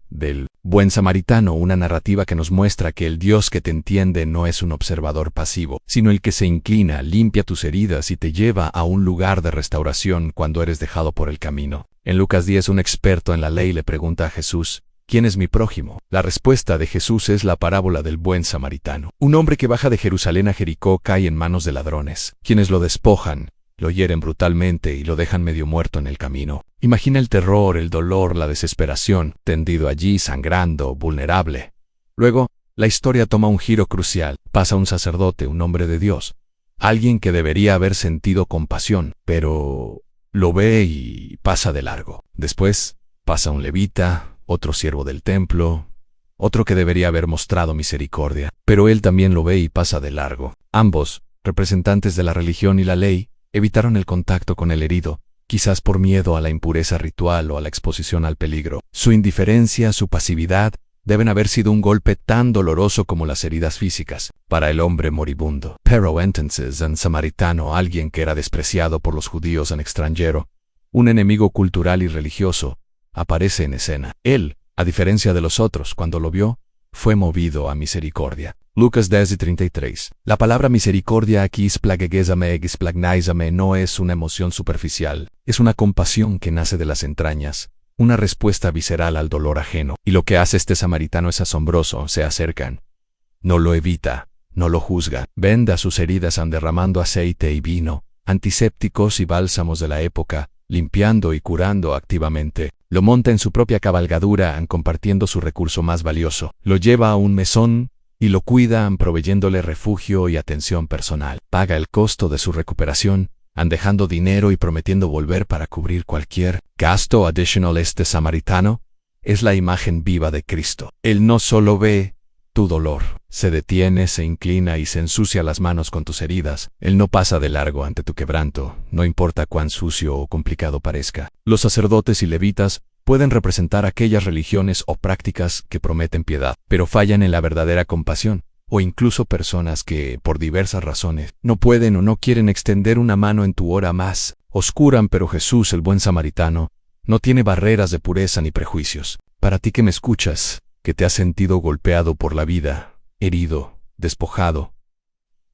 del buen samaritano, una narrativa que nos muestra que el Dios que te entiende no es un observador pasivo, sino el que se inclina, limpia tus heridas y te lleva a un lugar de restauración cuando eres dejado por el camino. En Lucas 10, un experto en la ley le pregunta a Jesús, ¿quién es mi prójimo? La respuesta de Jesús es la parábola del buen samaritano. Un hombre que baja de Jerusalén a Jericó cae en manos de ladrones, quienes lo despojan, lo hieren brutalmente y lo dejan medio muerto en el camino. Imagina el terror, el dolor, la desesperación, tendido allí, sangrando, vulnerable. Luego, la historia toma un giro crucial. Pasa un sacerdote, un hombre de Dios, alguien que debería haber sentido compasión, pero lo ve y pasa de largo. Después, pasa un levita, otro siervo del templo, otro que debería haber mostrado misericordia, pero él también lo ve y pasa de largo. Ambos, representantes de la religión y la ley, evitaron el contacto con el herido, quizás por miedo a la impureza ritual o a la exposición al peligro. Su indiferencia, su pasividad, deben haber sido un golpe tan doloroso como las heridas físicas para el hombre moribundo. Pero entonces, un samaritano, alguien que era despreciado por los judíos, un extranjero, un enemigo cultural y religioso, aparece en escena. Él, a diferencia de los otros, cuando lo vio, fue movido a misericordia. Lucas 10:33. La palabra misericordia aquí, splagnaizame, no es una emoción superficial, es una compasión que nace de las entrañas, una respuesta visceral al dolor ajeno. Y lo que hace este samaritano es asombroso. Se acercan. No lo evita, no lo juzga. Venda sus heridas derramando aceite y vino, antisépticos y bálsamos de la época, limpiando y curando activamente. Lo monta en su propia cabalgadura, compartiendo su recurso más valioso. Lo lleva a un mesón y lo cuida, proveyéndole refugio y atención personal. Paga el costo de su recuperación, dejando dinero y prometiendo volver para cubrir cualquier gasto adicional. Este samaritano es la imagen viva de Cristo. Él no solo ve tu dolor, se detiene, se inclina y se ensucia las manos con tus heridas. Él no pasa de largo ante tu quebranto, no importa cuán sucio o complicado parezca. Los sacerdotes y levitas pueden representar aquellas religiones o prácticas que prometen piedad, pero fallan en la verdadera compasión, o incluso personas que, por diversas razones, no pueden o no quieren extender una mano en tu hora más oscura. Pero Jesús, el buen samaritano, no tiene barreras de pureza ni prejuicios. Para ti que me escuchas, que te has sentido golpeado por la vida, herido, despojado,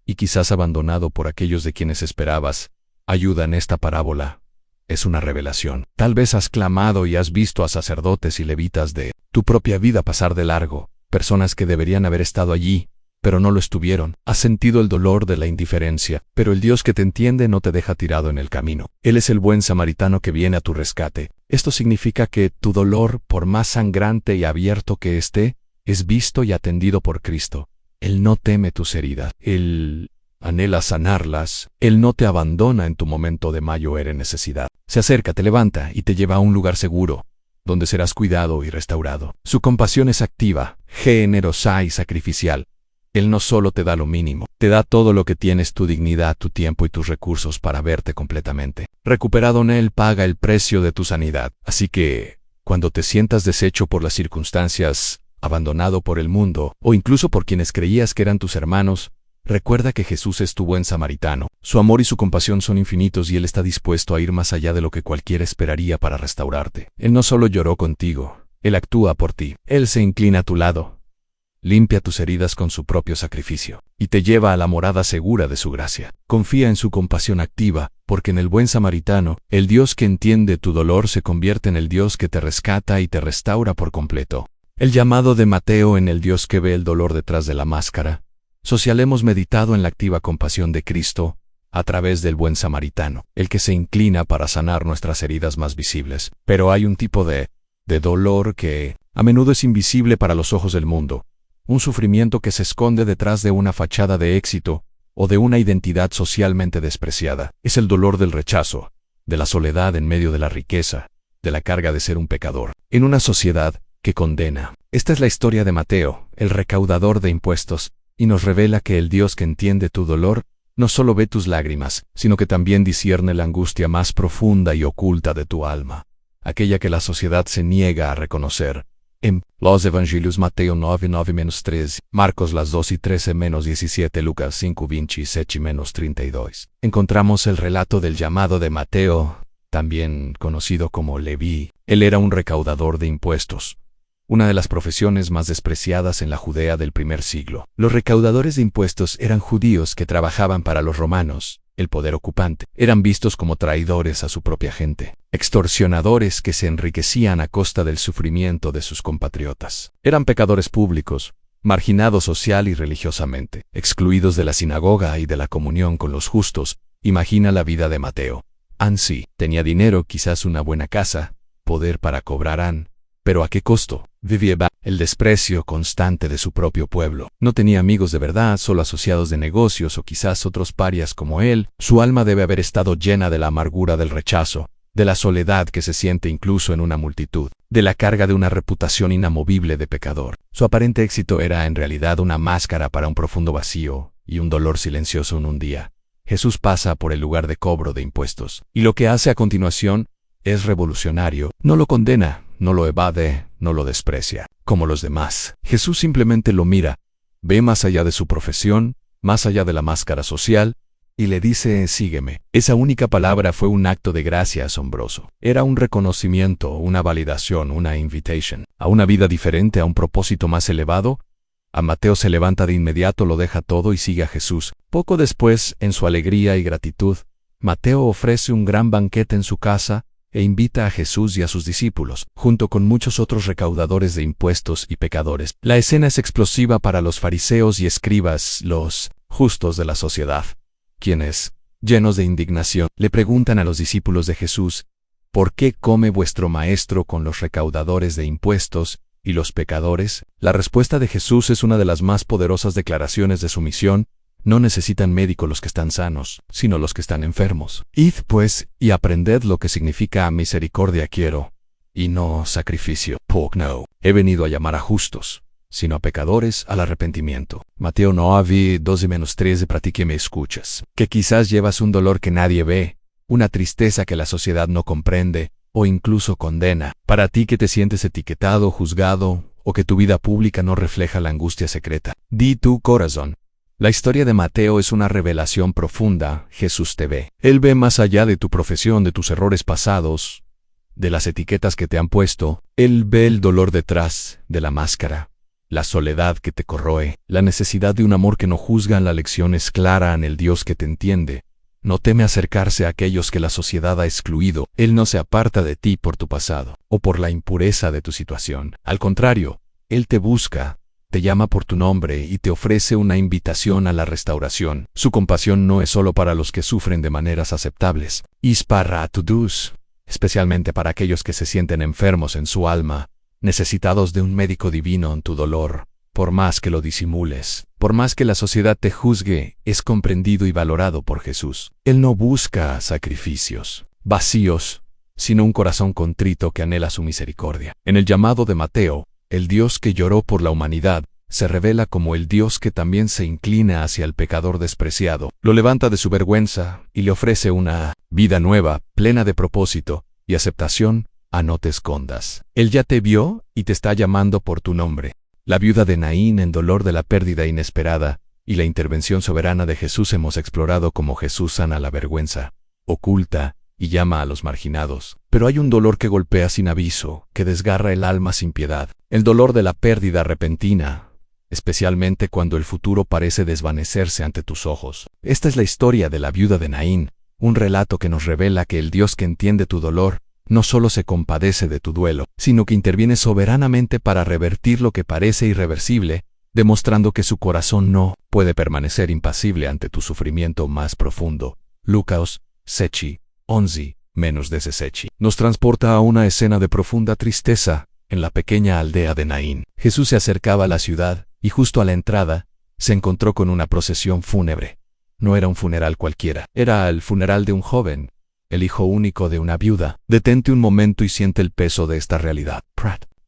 y quizás abandonado por aquellos de quienes esperabas ayuda en esta parábola, es una revelación. Tal vez has clamado y has visto a sacerdotes y levitas de tu propia vida pasar de largo, personas que deberían haber estado allí, pero no lo estuvieron. Has sentido el dolor de la indiferencia, pero el Dios que te entiende no te deja tirado en el camino. Él es el buen samaritano que viene a tu rescate. Esto significa que tu dolor, por más sangrante y abierto que esté, es visto y atendido por Cristo. Él no teme tus heridas. Él anhela sanarlas. Él no te abandona en tu momento de mayor necesidad. Se acerca, te levanta y te lleva a un lugar seguro, donde serás cuidado y restaurado. Su compasión es activa, generosa y sacrificial. Él no solo te da lo mínimo, te da todo lo que tienes, tu dignidad, tu tiempo y tus recursos para verte completamente recuperado. En Él paga el precio de tu sanidad. Así que, cuando te sientas deshecho por las circunstancias, abandonado por el mundo, o incluso por quienes creías que eran tus hermanos, Recuerda que Jesús es tu buen samaritano. Su amor y su compasión son infinitos y Él está dispuesto a ir más allá de lo que cualquiera esperaría para restaurarte. Él no solo lloró contigo, Él actúa por ti. Él se inclina a tu lado, limpia tus heridas con su propio sacrificio, y te lleva a la morada segura de su gracia. Confía en su compasión activa, porque en el buen samaritano, el Dios que entiende tu dolor se convierte en el Dios que te rescata y te restaura por completo. El llamado de Mateo en el Dios que ve el dolor detrás de la máscara. Social hemos meditado en la activa compasión de Cristo, a través del buen samaritano, el que se inclina para sanar nuestras heridas más visibles. Pero hay un tipo de dolor que, a menudo es invisible para los ojos del mundo. Un sufrimiento que se esconde detrás de una fachada de éxito o de una identidad socialmente despreciada. Es el dolor del rechazo, de la soledad en medio de la riqueza, de la carga de ser un pecador, en una sociedad que condena. Esta es la historia de Mateo, el recaudador de impuestos, y nos revela que el Dios que entiende tu dolor no solo ve tus lágrimas, sino que también discierne la angustia más profunda y oculta de tu alma, aquella que la sociedad se niega a reconocer. En los Evangelios Mateo 9:9-13, Marcos las 2:13-17, Lucas 5:27-32. Encontramos el relato del llamado de Mateo, también conocido como Leví. Él era un recaudador de impuestos, una de las profesiones más despreciadas en la Judea del primer siglo. Los recaudadores de impuestos eran judíos que trabajaban para los romanos, el poder ocupante. Eran vistos como traidores a su propia gente, extorsionadores que se enriquecían a costa del sufrimiento de sus compatriotas. Eran pecadores públicos, marginados social y religiosamente, excluidos de la sinagoga y de la comunión con los justos. Imagina la vida de Mateo. Ansí tenía dinero, quizás una buena casa, poder para cobrar, pero ¿a qué costo? Vivía el desprecio constante de su propio pueblo. No tenía amigos de verdad, solo asociados de negocios o quizás otros parias como él. Su alma debe haber estado llena de la amargura del rechazo, de la soledad que se siente incluso en una multitud, de la carga de una reputación inamovible de pecador. Su aparente éxito era en realidad una máscara para un profundo vacío y un dolor silencioso en un día. Jesús pasa por el lugar de cobro de impuestos, y lo que hace a continuación es revolucionario. No lo condena, no lo evade, no lo desprecia, como los demás. Jesús simplemente lo mira, ve más allá de su profesión, más allá de la máscara social, y le dice, sígueme. Esa única palabra fue un acto de gracia asombroso. Era un reconocimiento, una validación, una invitation, a una vida diferente, a un propósito más elevado. A Mateo se levanta de inmediato, lo deja todo y sigue a Jesús. Poco después, en su alegría y gratitud, Mateo ofrece un gran banquete en su casa, e invita a Jesús y a sus discípulos, junto con muchos otros recaudadores de impuestos y pecadores. La escena es explosiva para los fariseos y escribas, los justos de la sociedad, quienes, llenos de indignación, le preguntan a los discípulos de Jesús, ¿por qué come vuestro maestro con los recaudadores de impuestos y los pecadores? La respuesta de Jesús es una de las más poderosas declaraciones de su misión. No necesitan médico los que están sanos, sino los que están enfermos. Id, pues, y aprended lo que significa misericordia quiero, y no sacrificio. No. He venido a llamar a justos, sino a pecadores al arrepentimiento. Mateo 9:12-13. Para ti que me escuchas, que quizás llevas un dolor que nadie ve, una tristeza que la sociedad no comprende, o incluso condena. Para ti que te sientes etiquetado, juzgado, o que tu vida pública no refleja la angustia secreta. Di tu corazón. La historia de Mateo es una revelación profunda. Jesús te ve. Él ve más allá de tu profesión, de tus errores pasados, de las etiquetas que te han puesto. Él ve el dolor detrás de la máscara, la soledad que te corroe, la necesidad de un amor que no juzga. La lección es clara en el Dios que te entiende. No teme acercarse a aquellos que la sociedad ha excluido. Él no se aparta de ti por tu pasado o por la impureza de tu situación. Al contrario, Él te busca, te llama por tu nombre y te ofrece una invitación a la restauración. Su compasión no es solo para los que sufren de maneras aceptables. Es para todos, especialmente para aquellos que se sienten enfermos en su alma, necesitados de un médico divino en tu dolor. Por más que lo disimules, por más que la sociedad te juzgue, es comprendido y valorado por Jesús. Él no busca sacrificios vacíos, sino un corazón contrito que anhela su misericordia. En el llamado de Mateo, el Dios que lloró por la humanidad se revela como el Dios que también se inclina hacia el pecador despreciado, lo levanta de su vergüenza y le ofrece una vida nueva, plena de propósito y aceptación. No te escondas. Él ya te vio y te está llamando por tu nombre. La viuda de Naín, en dolor de la pérdida inesperada, y la intervención soberana de Jesús hemos explorado cómo Jesús sana la vergüenza, oculta y llama a los marginados. Pero hay un dolor que golpea sin aviso, que desgarra el alma sin piedad. El dolor de la pérdida repentina, especialmente cuando el futuro parece desvanecerse ante tus ojos. Esta es la historia de la viuda de Naín, un relato que nos revela que el Dios que entiende tu dolor no solo se compadece de tu duelo, sino que interviene soberanamente para revertir lo que parece irreversible, demostrando que su corazón no puede permanecer impasible ante tu sufrimiento más profundo. Lucas 11:-16 nos transporta a una escena de profunda tristeza en la pequeña aldea de Naín. Jesús se acercaba a la ciudad y justo a la entrada se encontró con una procesión fúnebre. No era un funeral cualquiera, era el funeral de un joven, el hijo único de una viuda. Detente un momento y siente el peso de esta realidad.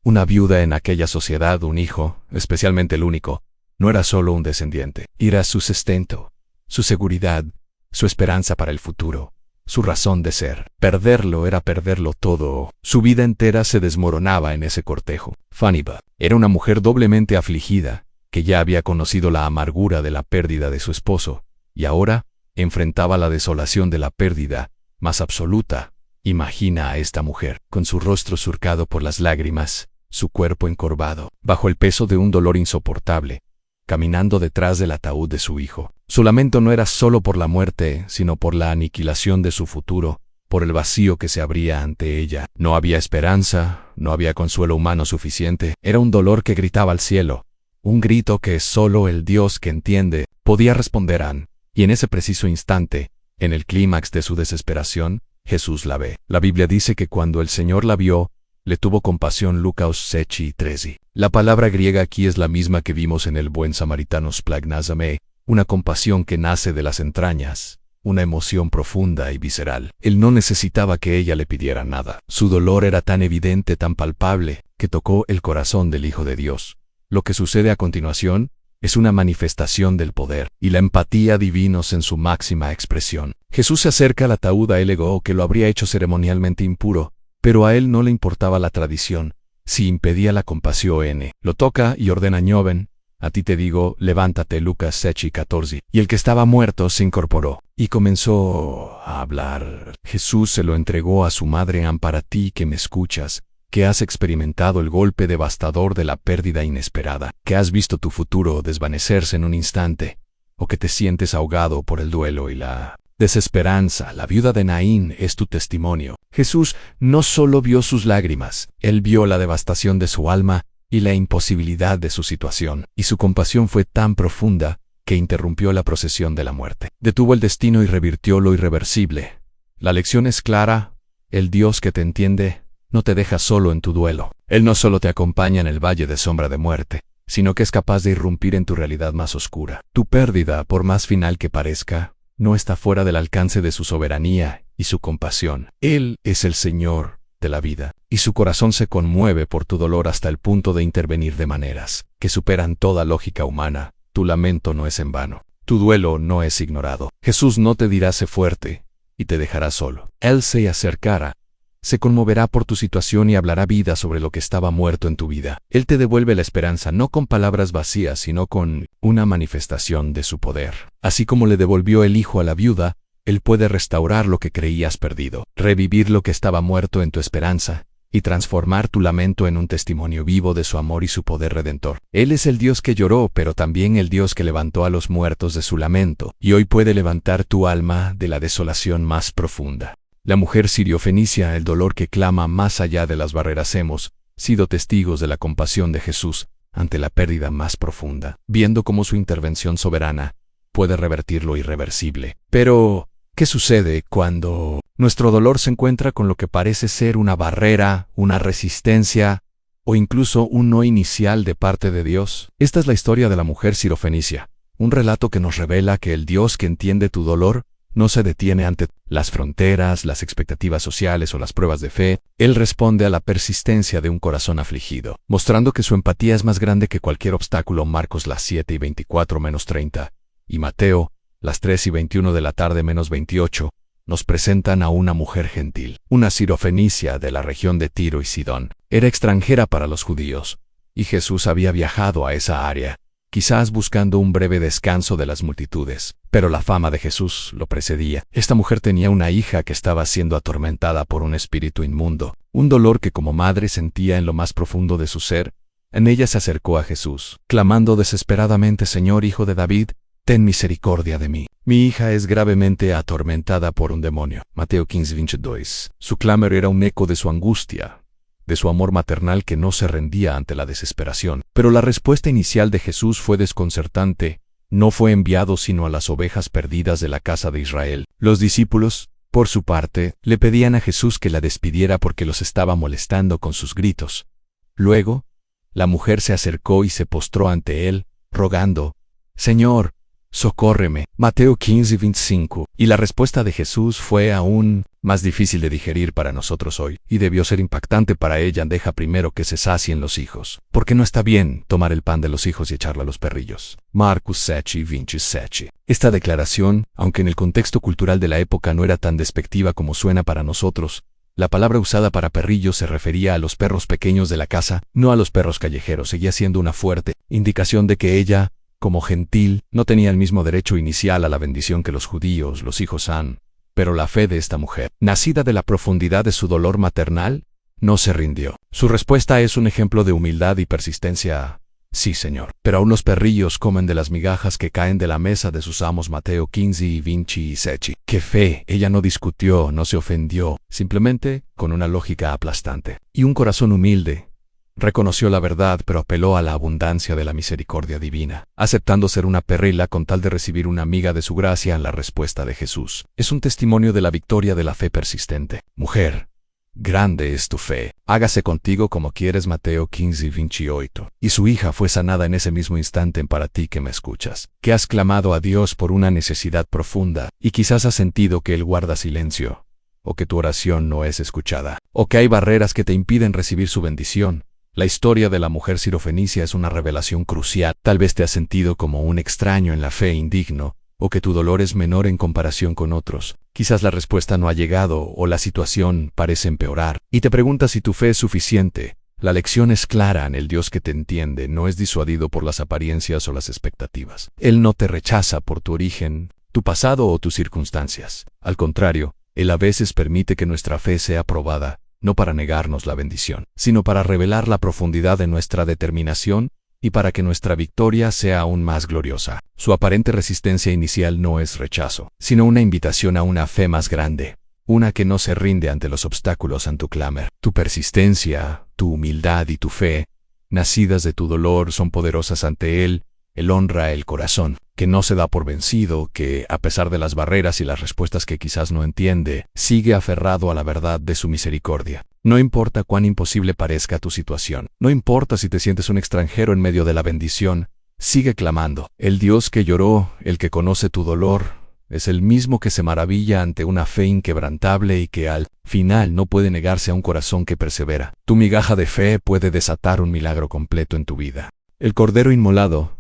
Una viuda en aquella sociedad, un hijo, especialmente el único, no era solo un descendiente, era su sustento, su seguridad, su esperanza para el futuro, su razón de ser. Perderlo era perderlo todo. Su vida entera se desmoronaba en ese cortejo. Fániba era una mujer doblemente afligida, que ya había conocido la amargura de la pérdida de su esposo, y ahora enfrentaba la desolación de la pérdida más absoluta. Imagina a esta mujer, con su rostro surcado por las lágrimas, su cuerpo encorvado, bajo el peso de un dolor insoportable, caminando detrás del ataúd de su hijo. Su lamento no era solo por la muerte, sino por la aniquilación de su futuro, por el vacío que se abría ante ella. No había esperanza, no había consuelo humano suficiente. Era un dolor que gritaba al cielo, un grito que solo el Dios que entiende podía responder a. Y en ese preciso instante, en el clímax de su desesperación, Jesús la ve. La Biblia dice que cuando el Señor la vio, le tuvo compasión. Lucas 6:13. La palabra griega aquí es la misma que vimos en el buen samaritano splagnazame, una compasión que nace de las entrañas, una emoción profunda y visceral. Él no necesitaba que ella le pidiera nada. Su dolor era tan evidente, tan palpable, que tocó el corazón del Hijo de Dios. Lo que sucede a continuación es una manifestación del poder y la empatía divinos en su máxima expresión. Jesús se acerca al ataúd. A él legó que lo habría hecho ceremonialmente impuro, pero a él no le importaba la tradición, si impedía la compasión. Lo toca y ordena: Joven, a ti te digo, levántate. Lucas 6:14. Y el que estaba muerto se incorporó y comenzó a hablar. Jesús se lo entregó a su madre. Para ti que me escuchas, que has experimentado el golpe devastador de la pérdida inesperada, que has visto tu futuro desvanecerse en un instante, o que te sientes ahogado por el duelo y la desesperanza, la viuda de Naín es tu testimonio. Jesús no solo vio sus lágrimas, él vio la devastación de su alma y la imposibilidad de su situación, y su compasión fue tan profunda que interrumpió la procesión de la muerte. Detuvo el destino y revirtió lo irreversible. La lección es clara: el Dios que te entiende no te deja solo en tu duelo. Él no solo te acompaña en el valle de sombra de muerte, sino que es capaz de irrumpir en tu realidad más oscura. Tu pérdida, por más final que parezca, no está fuera del alcance de su soberanía y su compasión. Él es el Señor de la vida, y su corazón se conmueve por tu dolor hasta el punto de intervenir de maneras que superan toda lógica humana. Tu lamento no es en vano. Tu duelo no es ignorado. Jesús no te dirá: sé fuerte, y te dejará solo. Él se acercará, se conmoverá por tu situación y hablará vida sobre lo que estaba muerto en tu vida. Él te devuelve la esperanza, no con palabras vacías, sino con una manifestación de su poder. Así como le devolvió el hijo a la viuda, Él puede restaurar lo que creías perdido, revivir lo que estaba muerto en tu esperanza, y transformar tu lamento en un testimonio vivo de su amor y su poder redentor. Él es el Dios que lloró, pero también el Dios que levantó a los muertos de su lamento, y hoy puede levantar tu alma de la desolación más profunda. La mujer sirio-fenicia, el dolor que clama más allá de las barreras. Hemos sido testigos de la compasión de Jesús ante la pérdida más profunda, viendo cómo su intervención soberana puede revertir lo irreversible. Pero, ¿qué sucede cuando nuestro dolor se encuentra con lo que parece ser una barrera, una resistencia o incluso un no inicial de parte de Dios? Esta es la historia de la mujer sirofenicia, un relato que nos revela que el Dios que entiende tu dolor no se detiene ante las fronteras, las expectativas sociales o las pruebas de fe. Él responde a la persistencia de un corazón afligido, mostrando que su empatía es más grande que cualquier obstáculo. Marcos 7:24-30 y Mateo 3:21 de la tarde -28 nos presentan a una mujer gentil, una sirofenicia de la región de Tiro y Sidón. Era extranjera para los judíos, y Jesús había viajado a esa área, quizás buscando un breve descanso de las multitudes. Pero la fama de Jesús lo precedía. Esta mujer tenía una hija que estaba siendo atormentada por un espíritu inmundo, un dolor que como madre sentía en lo más profundo de su ser. En ella se acercó a Jesús, clamando desesperadamente: «Señor, Hijo de David, ten misericordia de mí. Mi hija es gravemente atormentada por un demonio». Mateo 15:22. Su clamor era un eco de su angustia, de su amor maternal que no se rendía ante la desesperación. Pero la respuesta inicial de Jesús fue desconcertante. No fue enviado sino a las ovejas perdidas de la casa de Israel. Los discípulos, por su parte, le pedían a Jesús que la despidiera porque los estaba molestando con sus gritos. Luego, la mujer se acercó y se postró ante él, rogando: «Señor, socórreme». Mateo 15:25. Y la respuesta de Jesús fue aún más difícil de digerir para nosotros hoy, y debió ser impactante para ella. «Deja primero que se sacien los hijos, porque no está bien tomar el pan de los hijos y echarlo a los perrillos». Marcos 7:27. Esta declaración, aunque en el contexto cultural de la época no era tan despectiva como suena para nosotros, la palabra usada para perrillos se refería a los perros pequeños de la casa, no a los perros callejeros. Seguía siendo una fuerte indicación de que ella, como gentil, no tenía el mismo derecho inicial a la bendición que los judíos, los hijos han. Pero la fe de esta mujer, nacida de la profundidad de su dolor maternal, no se rindió. Su respuesta es un ejemplo de humildad y persistencia. «Sí, Señor, pero aún los perrillos comen de las migajas que caen de la mesa de sus amos». Mateo 15:27. ¡Qué fe! Ella no discutió, no se ofendió, simplemente, con una lógica aplastante y un corazón humilde, reconoció la verdad, pero apeló a la abundancia de la misericordia divina, aceptando ser una perrila con tal de recibir una miga de su gracia. En la respuesta de Jesús es un testimonio de la victoria de la fe persistente. «Mujer, grande es tu fe, hágase contigo como quieres». Mateo 15:28. Y su hija fue sanada en ese mismo instante. Para ti que me escuchas, que has clamado a Dios por una necesidad profunda, y quizás has sentido que Él guarda silencio, o que tu oración no es escuchada, o que hay barreras que te impiden recibir su bendición. La historia de la mujer sirofenicia es una revelación crucial. Tal vez te has sentido como un extraño en la fe, indigno, o que tu dolor es menor en comparación con otros. Quizás la respuesta no ha llegado o la situación parece empeorar, y te preguntas si tu fe es suficiente. La lección es clara: en el Dios que te entiende no es disuadido por las apariencias o las expectativas. Él no te rechaza por tu origen, tu pasado o tus circunstancias. Al contrario, Él a veces permite que nuestra fe sea probada, no para negarnos la bendición, sino para revelar la profundidad de nuestra determinación y para que nuestra victoria sea aún más gloriosa. Su aparente resistencia inicial no es rechazo, sino una invitación a una fe más grande, una que no se rinde ante los obstáculos en tu clamor. Tu persistencia, tu humildad y tu fe, nacidas de tu dolor, son poderosas ante Él. Él honra el corazón, que no se da por vencido, que, a pesar de las barreras y las respuestas que quizás no entiende, sigue aferrado a la verdad de su misericordia. No importa cuán imposible parezca tu situación, no importa si te sientes un extranjero en medio de la bendición, sigue clamando. El Dios que lloró, el que conoce tu dolor, es el mismo que se maravilla ante una fe inquebrantable y que al final no puede negarse a un corazón que persevera. Tu migaja de fe puede desatar un milagro completo en tu vida. El Cordero inmolado,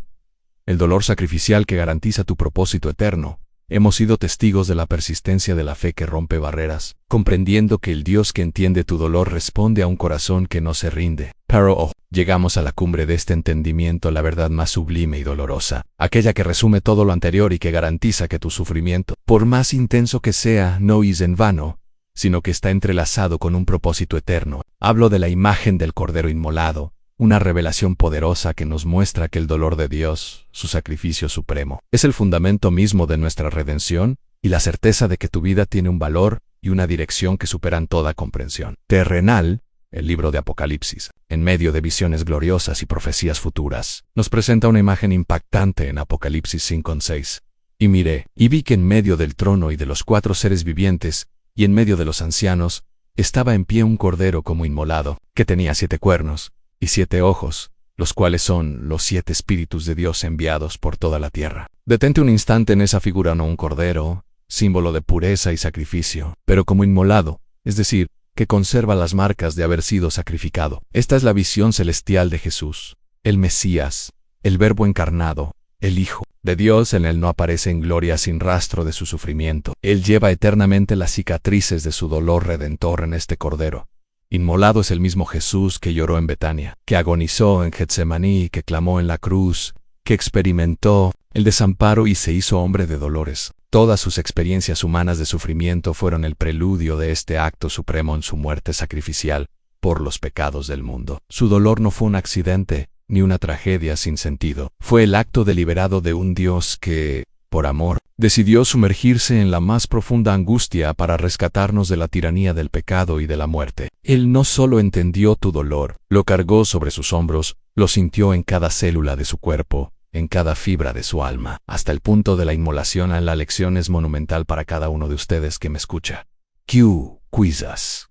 el dolor sacrificial que garantiza tu propósito eterno. Hemos sido testigos de la persistencia de la fe que rompe barreras, comprendiendo que el Dios que entiende tu dolor responde a un corazón que no se rinde. Pero llegamos a la cumbre de este entendimiento, la verdad más sublime y dolorosa, aquella que resume todo lo anterior y que garantiza que tu sufrimiento, por más intenso que sea, no es en vano, sino que está entrelazado con un propósito eterno. Hablo de la imagen del Cordero inmolado, una revelación poderosa que nos muestra que el dolor de Dios, su sacrificio supremo, es el fundamento mismo de nuestra redención y la certeza de que tu vida tiene un valor y una dirección que superan toda comprensión terrenal. El libro de Apocalipsis, en medio de visiones gloriosas y profecías futuras, nos presenta una imagen impactante en Apocalipsis 5:6. «Y miré, y vi que en medio del trono y de los 4 seres vivientes, y en medio de los ancianos, estaba en pie un cordero como inmolado, que tenía 7 cuernos, y 7 ojos, los cuales son los 7 espíritus de Dios enviados por toda la tierra». Detente un instante en esa figura. No un cordero, símbolo de pureza y sacrificio, pero como inmolado, es decir, que conserva las marcas de haber sido sacrificado. Esta es la visión celestial de Jesús, el Mesías, el Verbo encarnado, el Hijo de Dios. En Él no aparece en gloria sin rastro de su sufrimiento. Él lleva eternamente las cicatrices de su dolor redentor en este cordero. Inmolado es el mismo Jesús que lloró en Betania, que agonizó en Getsemaní y que clamó en la cruz: que experimentó el desamparo y se hizo hombre de dolores. Todas sus experiencias humanas de sufrimiento fueron el preludio de este acto supremo en su muerte sacrificial por los pecados del mundo. Su dolor no fue un accidente, ni una tragedia sin sentido. Fue el acto deliberado de un Dios que, por amor, decidió sumergirse en la más profunda angustia para rescatarnos de la tiranía del pecado y de la muerte. Él no solo entendió tu dolor, lo cargó sobre sus hombros, lo sintió en cada célula de su cuerpo, en cada fibra de su alma, hasta el punto de la inmolación. La lección es monumental para cada uno de ustedes que me escucha. Q. Quizás.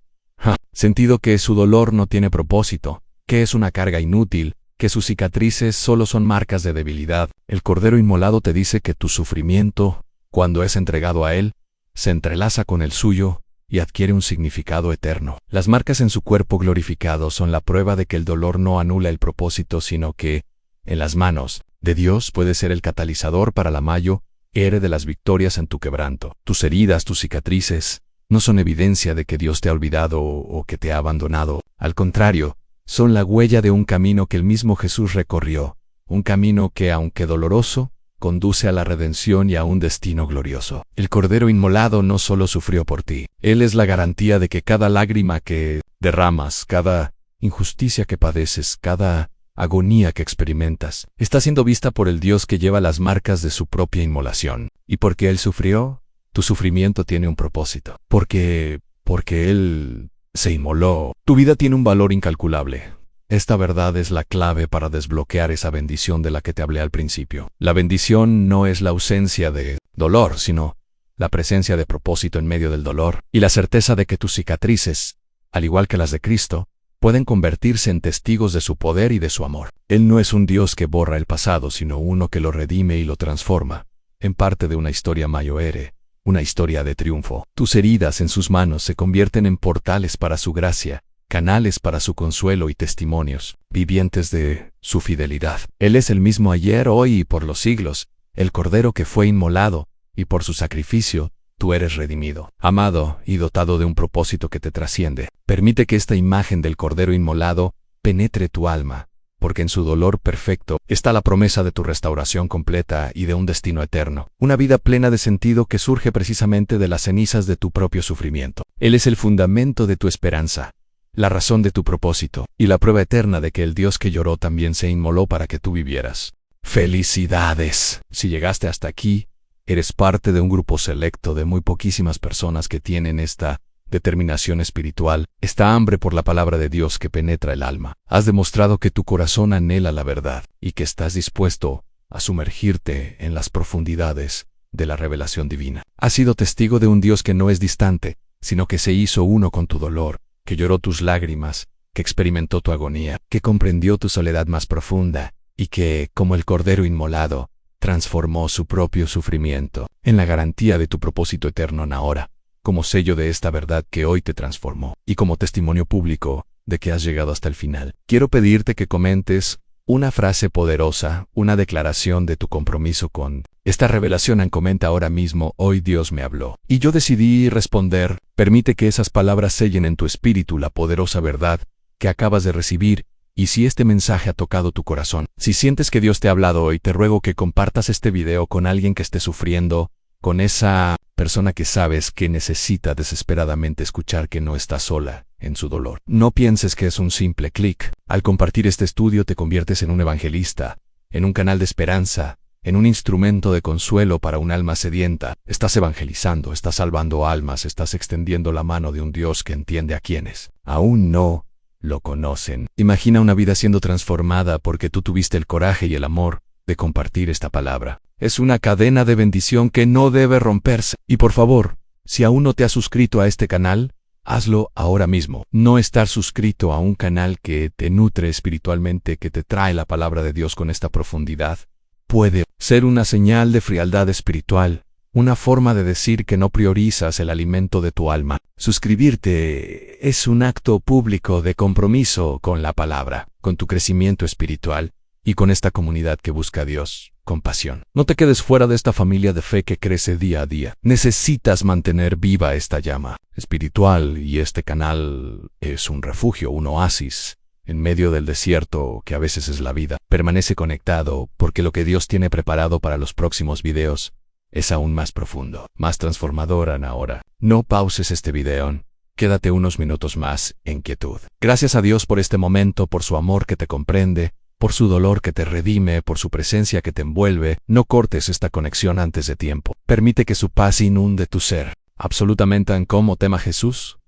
Sentido que su dolor no tiene propósito, que es una carga inútil, que sus cicatrices solo son marcas de debilidad. El Cordero Inmolado te dice que tu sufrimiento, cuando es entregado a Él, se entrelaza con el suyo y adquiere un significado eterno. Las marcas en su cuerpo glorificado son la prueba de que el dolor no anula el propósito, sino que, en las manos de Dios, puede ser el catalizador para la mayo, héroe de las victorias en tu quebranto. Tus heridas, tus cicatrices, no son evidencia de que Dios te ha olvidado o que te ha abandonado. Al contrario, son la huella de un camino que el mismo Jesús recorrió, un camino que, aunque doloroso, conduce a la redención y a un destino glorioso. El Cordero Inmolado no solo sufrió por ti, Él es la garantía de que cada lágrima que derramas, cada injusticia que padeces, cada agonía que experimentas, está siendo vista por el Dios que lleva las marcas de su propia inmolación. Y porque Él sufrió, tu sufrimiento tiene un propósito. Porque Él se inmoló, tu vida tiene un valor incalculable. Esta verdad es la clave para desbloquear esa bendición de la que te hablé al principio. La bendición no es la ausencia de dolor, sino la presencia de propósito en medio del dolor, y la certeza de que tus cicatrices, al igual que las de Cristo, pueden convertirse en testigos de su poder y de su amor. Él no es un Dios que borra el pasado, sino uno que lo redime y lo transforma, en parte de una historia mayor, una historia de triunfo. Tus heridas en sus manos se convierten en portales para su gracia, canales para su consuelo y testimonios vivientes de su fidelidad. Él es el mismo ayer, hoy y por los siglos, el Cordero que fue inmolado, y por su sacrificio, tú eres redimido, amado y dotado de un propósito que te trasciende. Permite que esta imagen del Cordero Inmolado penetre tu alma, porque en su dolor perfecto está la promesa de tu restauración completa y de un destino eterno, una vida plena de sentido que surge precisamente de las cenizas de tu propio sufrimiento. Él es el fundamento de tu esperanza, la razón de tu propósito, y la prueba eterna de que el Dios que lloró también se inmoló para que tú vivieras. ¡Felicidades! Si llegaste hasta aquí, eres parte de un grupo selecto de muy poquísimas personas que tienen esta determinación espiritual, esta hambre por la palabra de Dios que penetra el alma. Has demostrado que tu corazón anhela la verdad y que estás dispuesto a sumergirte en las profundidades de la revelación divina. Has sido testigo de un Dios que no es distante, sino que se hizo uno con tu dolor, que lloró tus lágrimas, que experimentó tu agonía, que comprendió tu soledad más profunda y que, como el Cordero Inmolado, transformó su propio sufrimiento en la garantía de tu propósito eterno en ahora, como sello de esta verdad que hoy te transformó, y como testimonio público de que has llegado hasta el final. Quiero pedirte que comentes una frase poderosa, una declaración de tu compromiso con esta revelación. Comenta ahora mismo: hoy Dios me habló. Y yo decidí responder. Permite que esas palabras sellen en tu espíritu la poderosa verdad que acabas de recibir. Y si este mensaje ha tocado tu corazón, si sientes que Dios te ha hablado hoy, te ruego que compartas este video con alguien que esté sufriendo, con esa persona que sabes que necesita desesperadamente escuchar que no está sola en su dolor. No pienses que es un simple clic. Al compartir este estudio te conviertes en un evangelista, en un canal de esperanza, en un instrumento de consuelo para un alma sedienta. Estás evangelizando, estás salvando almas, estás extendiendo la mano de un Dios que entiende a quienes aún no lo conocen. Imagina una vida siendo transformada porque tú tuviste el coraje y el amor de compartir esta palabra. Es una cadena de bendición que no debe romperse. Y por favor, si aún no te has suscrito a este canal, hazlo ahora mismo. No estar suscrito a un canal que te nutre espiritualmente, que te trae la palabra de Dios con esta profundidad, puede ser una señal de frialdad espiritual, una forma de decir que no priorizas el alimento de tu alma. Suscribirte es un acto público de compromiso con la palabra, con tu crecimiento espiritual y con esta comunidad que busca a Dios con pasión. No te quedes fuera de esta familia de fe que crece día a día. Necesitas mantener viva esta llama espiritual y este canal es un refugio, un oasis en medio del desierto, que a veces es la vida. Permanece conectado, porque lo que Dios tiene preparado para los próximos videos es aún más profundo, más transformador ahora. No pauses este video. Quédate unos minutos más en quietud. Gracias a Dios por este momento, por su amor que te comprende, por su dolor que te redime, por su presencia que te envuelve. No cortes esta conexión antes de tiempo. Permite que su paz inunde tu ser. Absolutamente en cómo tema Jesús,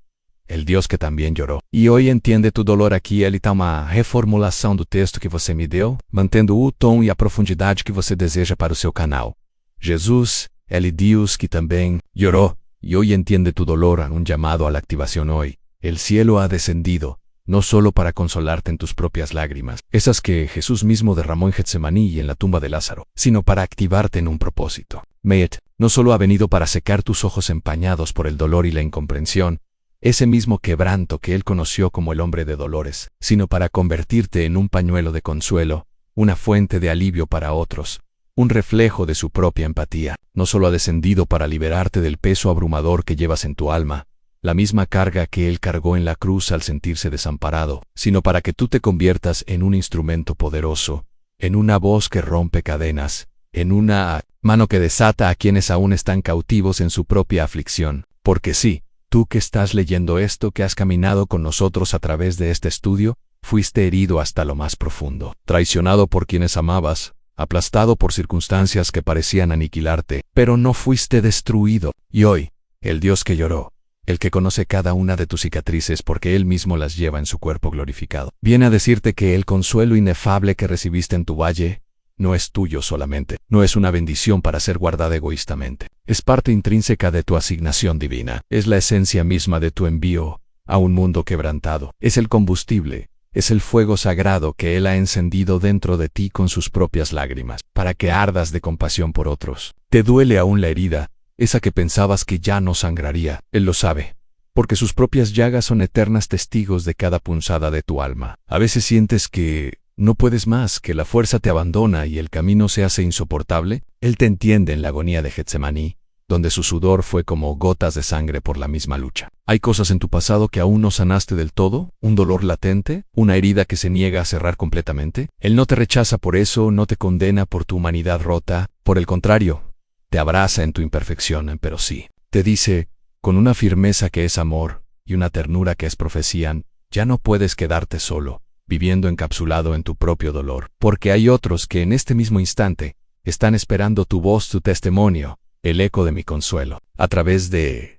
el Dios que também llorou. E hoje entende tu dolor aqui. Ele está uma reformulação do texto que você me deu, mantendo o tom e a profundidade que você deseja para o seu canal. Jesus, el Dios que também lloró, y hoy entiende tu dolor. Un llamado a la activación hoy. El cielo ha descendido, no solo para consolarte en tus propias lágrimas, esas que Jesús mismo derramó en Getsemaní y en la tumba de Lázaro, sino para activarte en un propósito. Meit no solo ha venido para secar tus ojos empañados por el dolor y la incomprensión, ese mismo quebranto que él conoció como el hombre de dolores, sino para convertirte en un pañuelo de consuelo, una fuente de alivio para otros, un reflejo de su propia empatía. No solo ha descendido para liberarte del peso abrumador que llevas en tu alma, la misma carga que él cargó en la cruz al sentirse desamparado, sino para que tú te conviertas en un instrumento poderoso, en una voz que rompe cadenas, en una mano que desata a quienes aún están cautivos en su propia aflicción. Porque sí, tú que estás leyendo esto, que has caminado con nosotros a través de este estudio, fuiste herido hasta lo más profundo, traicionado por quienes amabas, aplastado por circunstancias que parecían aniquilarte, pero no fuiste destruido. Y hoy, el Dios que lloró, el que conoce cada una de tus cicatrices porque Él mismo las lleva en su cuerpo glorificado, viene a decirte que el consuelo inefable que recibiste en tu valle no es tuyo solamente, no es una bendición para ser guardada egoístamente. Es parte intrínseca de tu asignación divina, es la esencia misma de tu envío a un mundo quebrantado, es el combustible, es el fuego sagrado que Él ha encendido dentro de ti con sus propias lágrimas, para que ardas de compasión por otros. ¿Te duele aún la herida, esa que pensabas que ya no sangraría? Él lo sabe, porque sus propias llagas son eternas testigos de cada punzada de tu alma. A veces sientes que no puedes más, que la fuerza te abandona y el camino se hace insoportable. Él te entiende en la agonía de Getsemaní, donde su sudor fue como gotas de sangre por la misma lucha. ¿Hay cosas en tu pasado que aún no sanaste del todo? ¿Un dolor latente? ¿Una herida que se niega a cerrar completamente? Él no te rechaza por eso, no te condena por tu humanidad rota. Por el contrario, te abraza en tu imperfección, pero sí, te dice, con una firmeza que es amor y una ternura que es profecía, ya no puedes quedarte solo, viviendo encapsulado en tu propio dolor, porque hay otros que en este mismo instante están esperando tu voz, tu testimonio, el eco de mi consuelo, a través de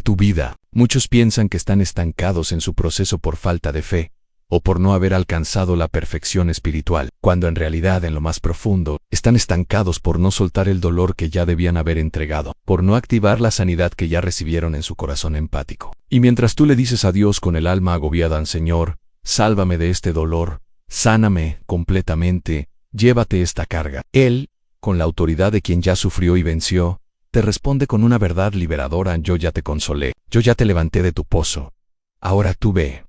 tu vida. Muchos piensan que están estancados en su proceso por falta de fe, o por no haber alcanzado la perfección espiritual, cuando en realidad en lo más profundo, están estancados por no soltar el dolor que ya debían haber entregado, por no activar la sanidad que ya recibieron en su corazón empático. Y mientras tú le dices a Dios con el alma agobiada, Señor, sálvame de este dolor, sáname completamente, llévate esta carga. Él, con la autoridad de quien ya sufrió y venció, te responde con una verdad liberadora: yo ya te consolé, yo ya te levanté de tu pozo. Ahora tú ve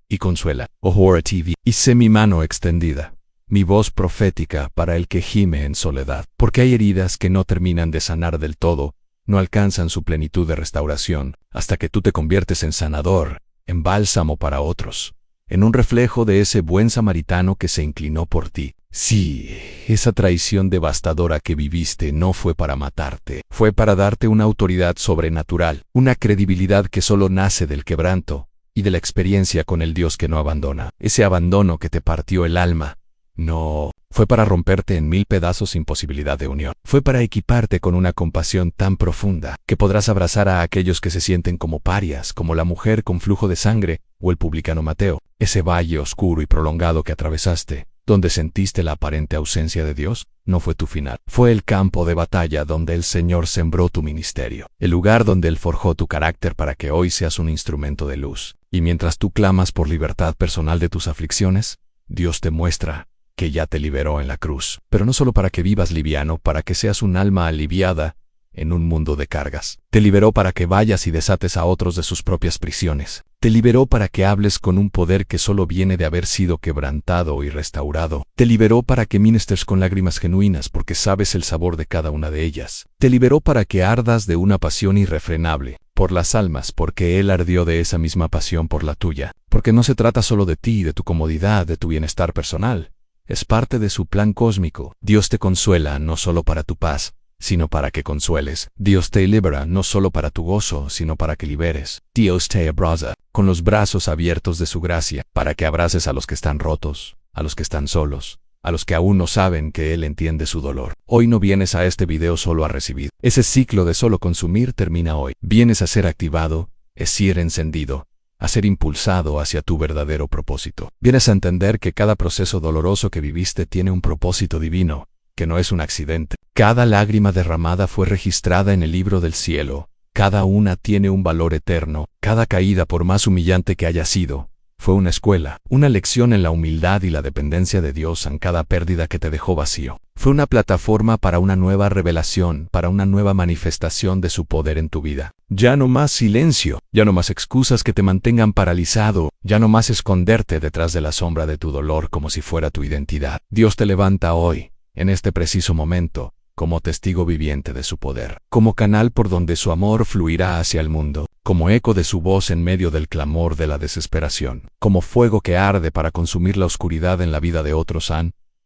y consuela. Ohora TV, y sé mi mano extendida, mi voz profética para el que gime en soledad. Porque hay heridas que no terminan de sanar del todo, no alcanzan su plenitud de restauración, hasta que tú te conviertes en sanador, en bálsamo para otros, en un reflejo de ese buen samaritano que se inclinó por ti. Sí, esa traición devastadora que viviste no fue para matarte, fue para darte una autoridad sobrenatural, una credibilidad que solo nace del quebranto y de la experiencia con el Dios que no abandona. Ese abandono que te partió el alma, no fue para romperte en 1000 pedazos sin posibilidad de unión. Fue para equiparte con una compasión tan profunda que podrás abrazar a aquellos que se sienten como parias, como la mujer con flujo de sangre o el publicano Mateo. Ese valle oscuro y prolongado que atravesaste, donde sentiste la aparente ausencia de Dios, no fue tu final. Fue el campo de batalla donde el Señor sembró tu ministerio, el lugar donde Él forjó tu carácter para que hoy seas un instrumento de luz. Y mientras tú clamas por libertad personal de tus aflicciones, Dios te muestra que ya te liberó en la cruz. Pero no solo para que vivas liviano, para que seas un alma aliviada en un mundo de cargas. Te liberó para que vayas y desates a otros de sus propias prisiones. Te liberó para que hables con un poder que solo viene de haber sido quebrantado y restaurado. Te liberó para que ministres con lágrimas genuinas porque sabes el sabor de cada una de ellas. Te liberó para que ardas de una pasión irrefrenable por las almas porque Él ardió de esa misma pasión por la tuya. Porque no se trata solo de ti, de tu comodidad, de tu bienestar personal. Es parte de su plan cósmico. Dios te consuela no solo para tu paz, sino para que consueles. Dios te libera no solo para tu gozo, sino para que liberes. Dios te abraza con los brazos abiertos de su gracia, para que abraces a los que están rotos, a los que están solos, a los que aún no saben que Él entiende su dolor. Hoy no vienes a este video solo a recibir. Ese ciclo de solo consumir termina hoy. Vienes a ser activado, es decir, encendido, a ser impulsado hacia tu verdadero propósito. Vienes a entender que cada proceso doloroso que viviste tiene un propósito divino, que no es un accidente. Cada lágrima derramada fue registrada en el libro del cielo. Cada una tiene un valor eterno. Cada caída, por más humillante que haya sido, fue una escuela, una lección en la humildad y la dependencia de Dios en cada pérdida que te dejó vacío. Fue una plataforma para una nueva revelación, para una nueva manifestación de su poder en tu vida. Ya no más silencio, ya no más excusas que te mantengan paralizado, ya no más esconderte detrás de la sombra de tu dolor como si fuera tu identidad. Dios te levanta hoy, en este preciso momento, como testigo viviente de su poder, como canal por donde su amor fluirá hacia el mundo, como eco de su voz en medio del clamor de la desesperación, como fuego que arde para consumir la oscuridad en la vida de otros,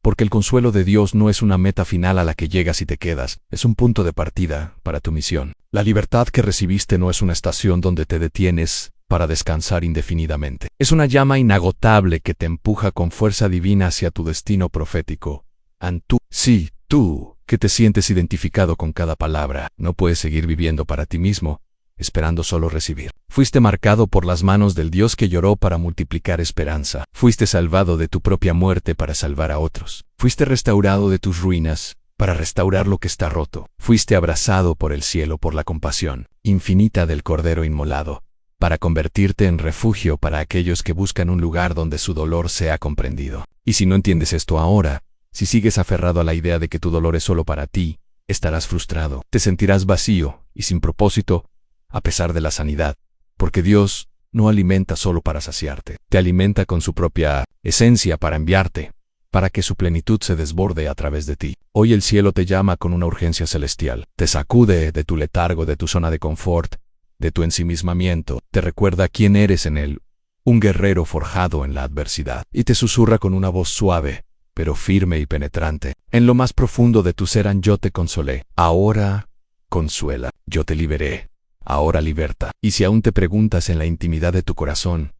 porque el consuelo de Dios no es una meta final a la que llegas y te quedas, es un punto de partida para tu misión. La libertad que recibiste no es una estación donde te detienes para descansar indefinidamente. Es una llama inagotable que te empuja con fuerza divina hacia tu destino profético. Tú, que te sientes identificado con cada palabra, no puedes seguir viviendo para ti mismo, esperando solo recibir. Fuiste marcado por las manos del Dios que lloró para multiplicar esperanza. Fuiste salvado de tu propia muerte para salvar a otros. Fuiste restaurado de tus ruinas para restaurar lo que está roto. Fuiste abrazado por el cielo por la compasión infinita del Cordero inmolado, para convertirte en refugio para aquellos que buscan un lugar donde su dolor sea comprendido. Y si no entiendes esto ahora, si sigues aferrado a la idea de que tu dolor es solo para ti, estarás frustrado, te sentirás vacío y sin propósito, a pesar de la sanidad, porque Dios no alimenta solo para saciarte, te alimenta con su propia esencia para enviarte, para que su plenitud se desborde a través de ti. Hoy el cielo te llama con una urgencia celestial, te sacude de tu letargo, de tu zona de confort, de tu ensimismamiento, te recuerda quién eres en Él, un guerrero forjado en la adversidad, y te susurra con una voz suave, pero firme y penetrante. En lo más profundo de tu ser yo te consolé. Ahora, consuela. Yo te liberé. Ahora liberta. Y si aún te preguntas en la intimidad de tu corazón,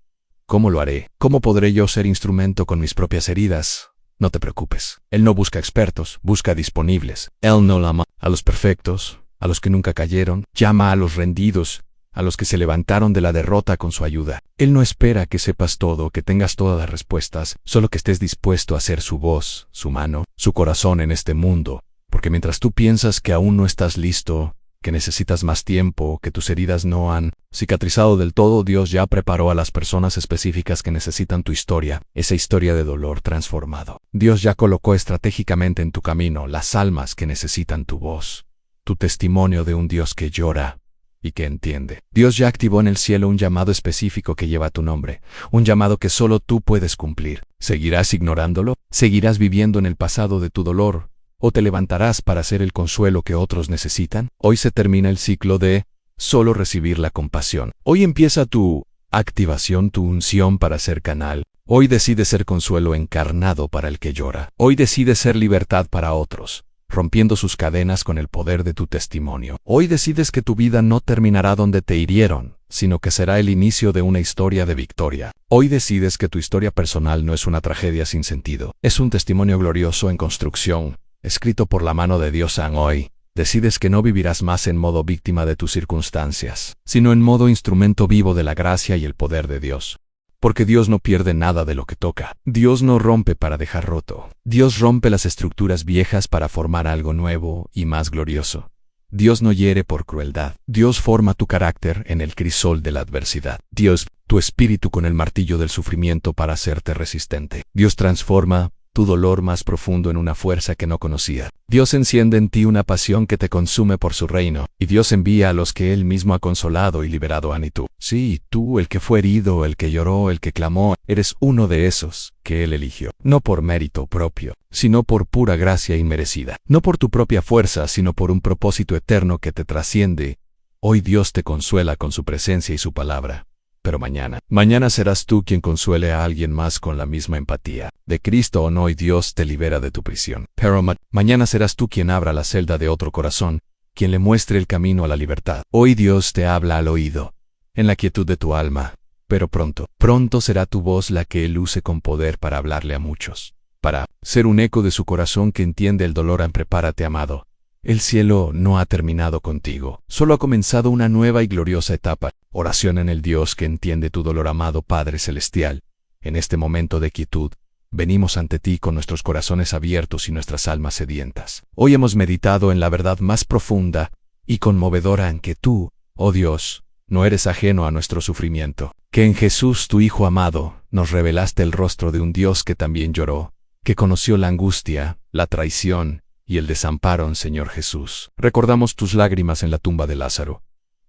¿cómo lo haré? ¿Cómo podré yo ser instrumento con mis propias heridas? No te preocupes. Él no busca expertos, busca disponibles. Él no llama a los perfectos, a los que nunca cayeron. Llama a los rendidos, a los que se levantaron de la derrota con su ayuda. Él no espera que sepas todo, que tengas todas las respuestas, solo que estés dispuesto a ser su voz, su mano, su corazón en este mundo. Porque mientras tú piensas que aún no estás listo, que necesitas más tiempo, que tus heridas no han cicatrizado del todo, Dios ya preparó a las personas específicas que necesitan tu historia, esa historia de dolor transformado. Dios ya colocó estratégicamente en tu camino las almas que necesitan tu voz, tu testimonio de un Dios que llora y que entiende. Dios ya activó en el cielo un llamado específico que lleva tu nombre, un llamado que solo tú puedes cumplir. ¿Seguirás ignorándolo? ¿Seguirás viviendo en el pasado de tu dolor? ¿O te levantarás para ser el consuelo que otros necesitan? Hoy se termina el ciclo de solo recibir la compasión. Hoy empieza tu activación, tu unción para ser canal. Hoy decides ser consuelo encarnado para el que llora. Hoy decides ser libertad para otros, rompiendo sus cadenas con el poder de tu testimonio. Hoy decides que tu vida no terminará donde te hirieron, sino que será el inicio de una historia de victoria. Hoy decides que tu historia personal no es una tragedia sin sentido, es un testimonio glorioso en construcción, escrito por la mano de Dios. Hoy decides que no vivirás más en modo víctima de tus circunstancias, sino en modo instrumento vivo de la gracia y el poder de Dios. Porque Dios no pierde nada de lo que toca. Dios no rompe para dejar roto. Dios rompe las estructuras viejas para formar algo nuevo y más glorioso. Dios no hiere por crueldad. Dios forma tu carácter en el crisol de la adversidad. Dios, tu espíritu con el martillo del sufrimiento para hacerte resistente. Dios transforma tu dolor más profundo en una fuerza que no conocía. Dios enciende en ti una pasión que te consume por su reino, y Dios envía a los que Él mismo ha consolado y liberado. Y tú, sí, tú, el que fue herido, el que lloró, el que clamó, eres uno de esos que Él eligió, no por mérito propio, sino por pura gracia inmerecida, no por tu propia fuerza, sino por un propósito eterno que te trasciende. Hoy Dios te consuela con su presencia y su palabra, pero mañana serás tú quien consuele a alguien más con la misma empatía de Cristo o no, y Dios te libera de tu prisión. Pero mañana serás tú quien abra la celda de otro corazón, quien le muestre el camino a la libertad. Hoy Dios te habla al oído, en la quietud de tu alma, pero pronto será tu voz la que Él use con poder para hablarle a muchos, para ser un eco de su corazón que entiende el dolor. Prepárate, amado. El cielo no ha terminado contigo, solo ha comenzado una nueva y gloriosa etapa. Oración en el Dios que entiende tu dolor. Amado Padre Celestial, en este momento de quietud, venimos ante ti con nuestros corazones abiertos y nuestras almas sedientas. Hoy hemos meditado en la verdad más profunda y conmovedora en que tú, oh Dios, no eres ajeno a nuestro sufrimiento, que en Jesús, tu Hijo amado, nos revelaste el rostro de un Dios que también lloró, que conoció la angustia, la traición y el desamparo. Señor Jesús, recordamos tus lágrimas en la tumba de Lázaro,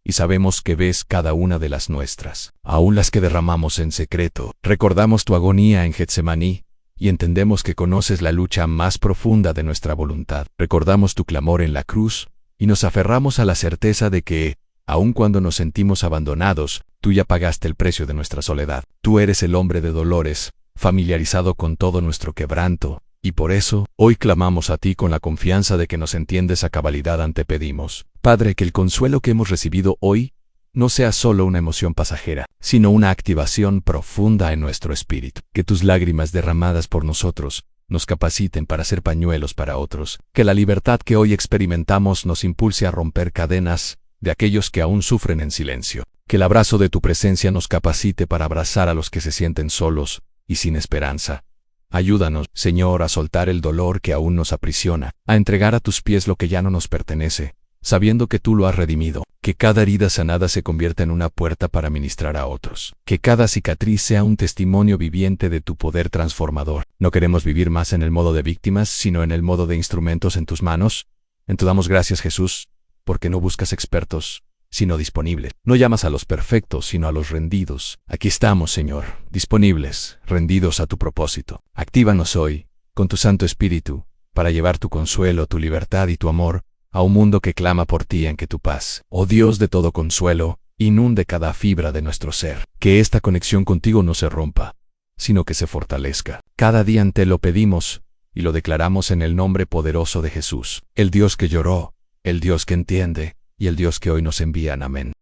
y sabemos que ves cada una de las nuestras, aún las que derramamos en secreto. Recordamos tu agonía en Getsemaní, y entendemos que conoces la lucha más profunda de nuestra voluntad. Recordamos tu clamor en la cruz, y nos aferramos a la certeza de que, aun cuando nos sentimos abandonados, tú ya pagaste el precio de nuestra soledad. Tú eres el hombre de dolores, familiarizado con todo nuestro quebranto, y por eso, hoy clamamos a ti con la confianza de que nos entiendes a cabalidad. Te pedimos, Padre, que el consuelo que hemos recibido hoy no sea solo una emoción pasajera, sino una activación profunda en nuestro espíritu. Que tus lágrimas derramadas por nosotros nos capaciten para ser pañuelos para otros. Que la libertad que hoy experimentamos nos impulse a romper cadenas de aquellos que aún sufren en silencio. Que el abrazo de tu presencia nos capacite para abrazar a los que se sienten solos y sin esperanza. Ayúdanos, Señor, a soltar el dolor que aún nos aprisiona, a entregar a tus pies lo que ya no nos pertenece, sabiendo que tú lo has redimido. Que cada herida sanada se convierta en una puerta para ministrar a otros. Que cada cicatriz sea un testimonio viviente de tu poder transformador. No queremos vivir más en el modo de víctimas, sino en el modo de instrumentos en tus manos. En tu damos gracias, Jesús, porque no buscas expertos, sino disponibles. No llamas a los perfectos, sino a los rendidos. Aquí estamos, Señor, disponibles, rendidos a tu propósito. Actívanos hoy, con tu Santo Espíritu, para llevar tu consuelo, tu libertad y tu amor a un mundo que clama por ti. En que tu paz, oh Dios de todo consuelo, inunde cada fibra de nuestro ser. Que esta conexión contigo no se rompa, sino que se fortalezca. Cada día te lo pedimos y lo declaramos en el nombre poderoso de Jesús, el Dios que lloró, el Dios que entiende y el Dios que hoy nos envía. Amén.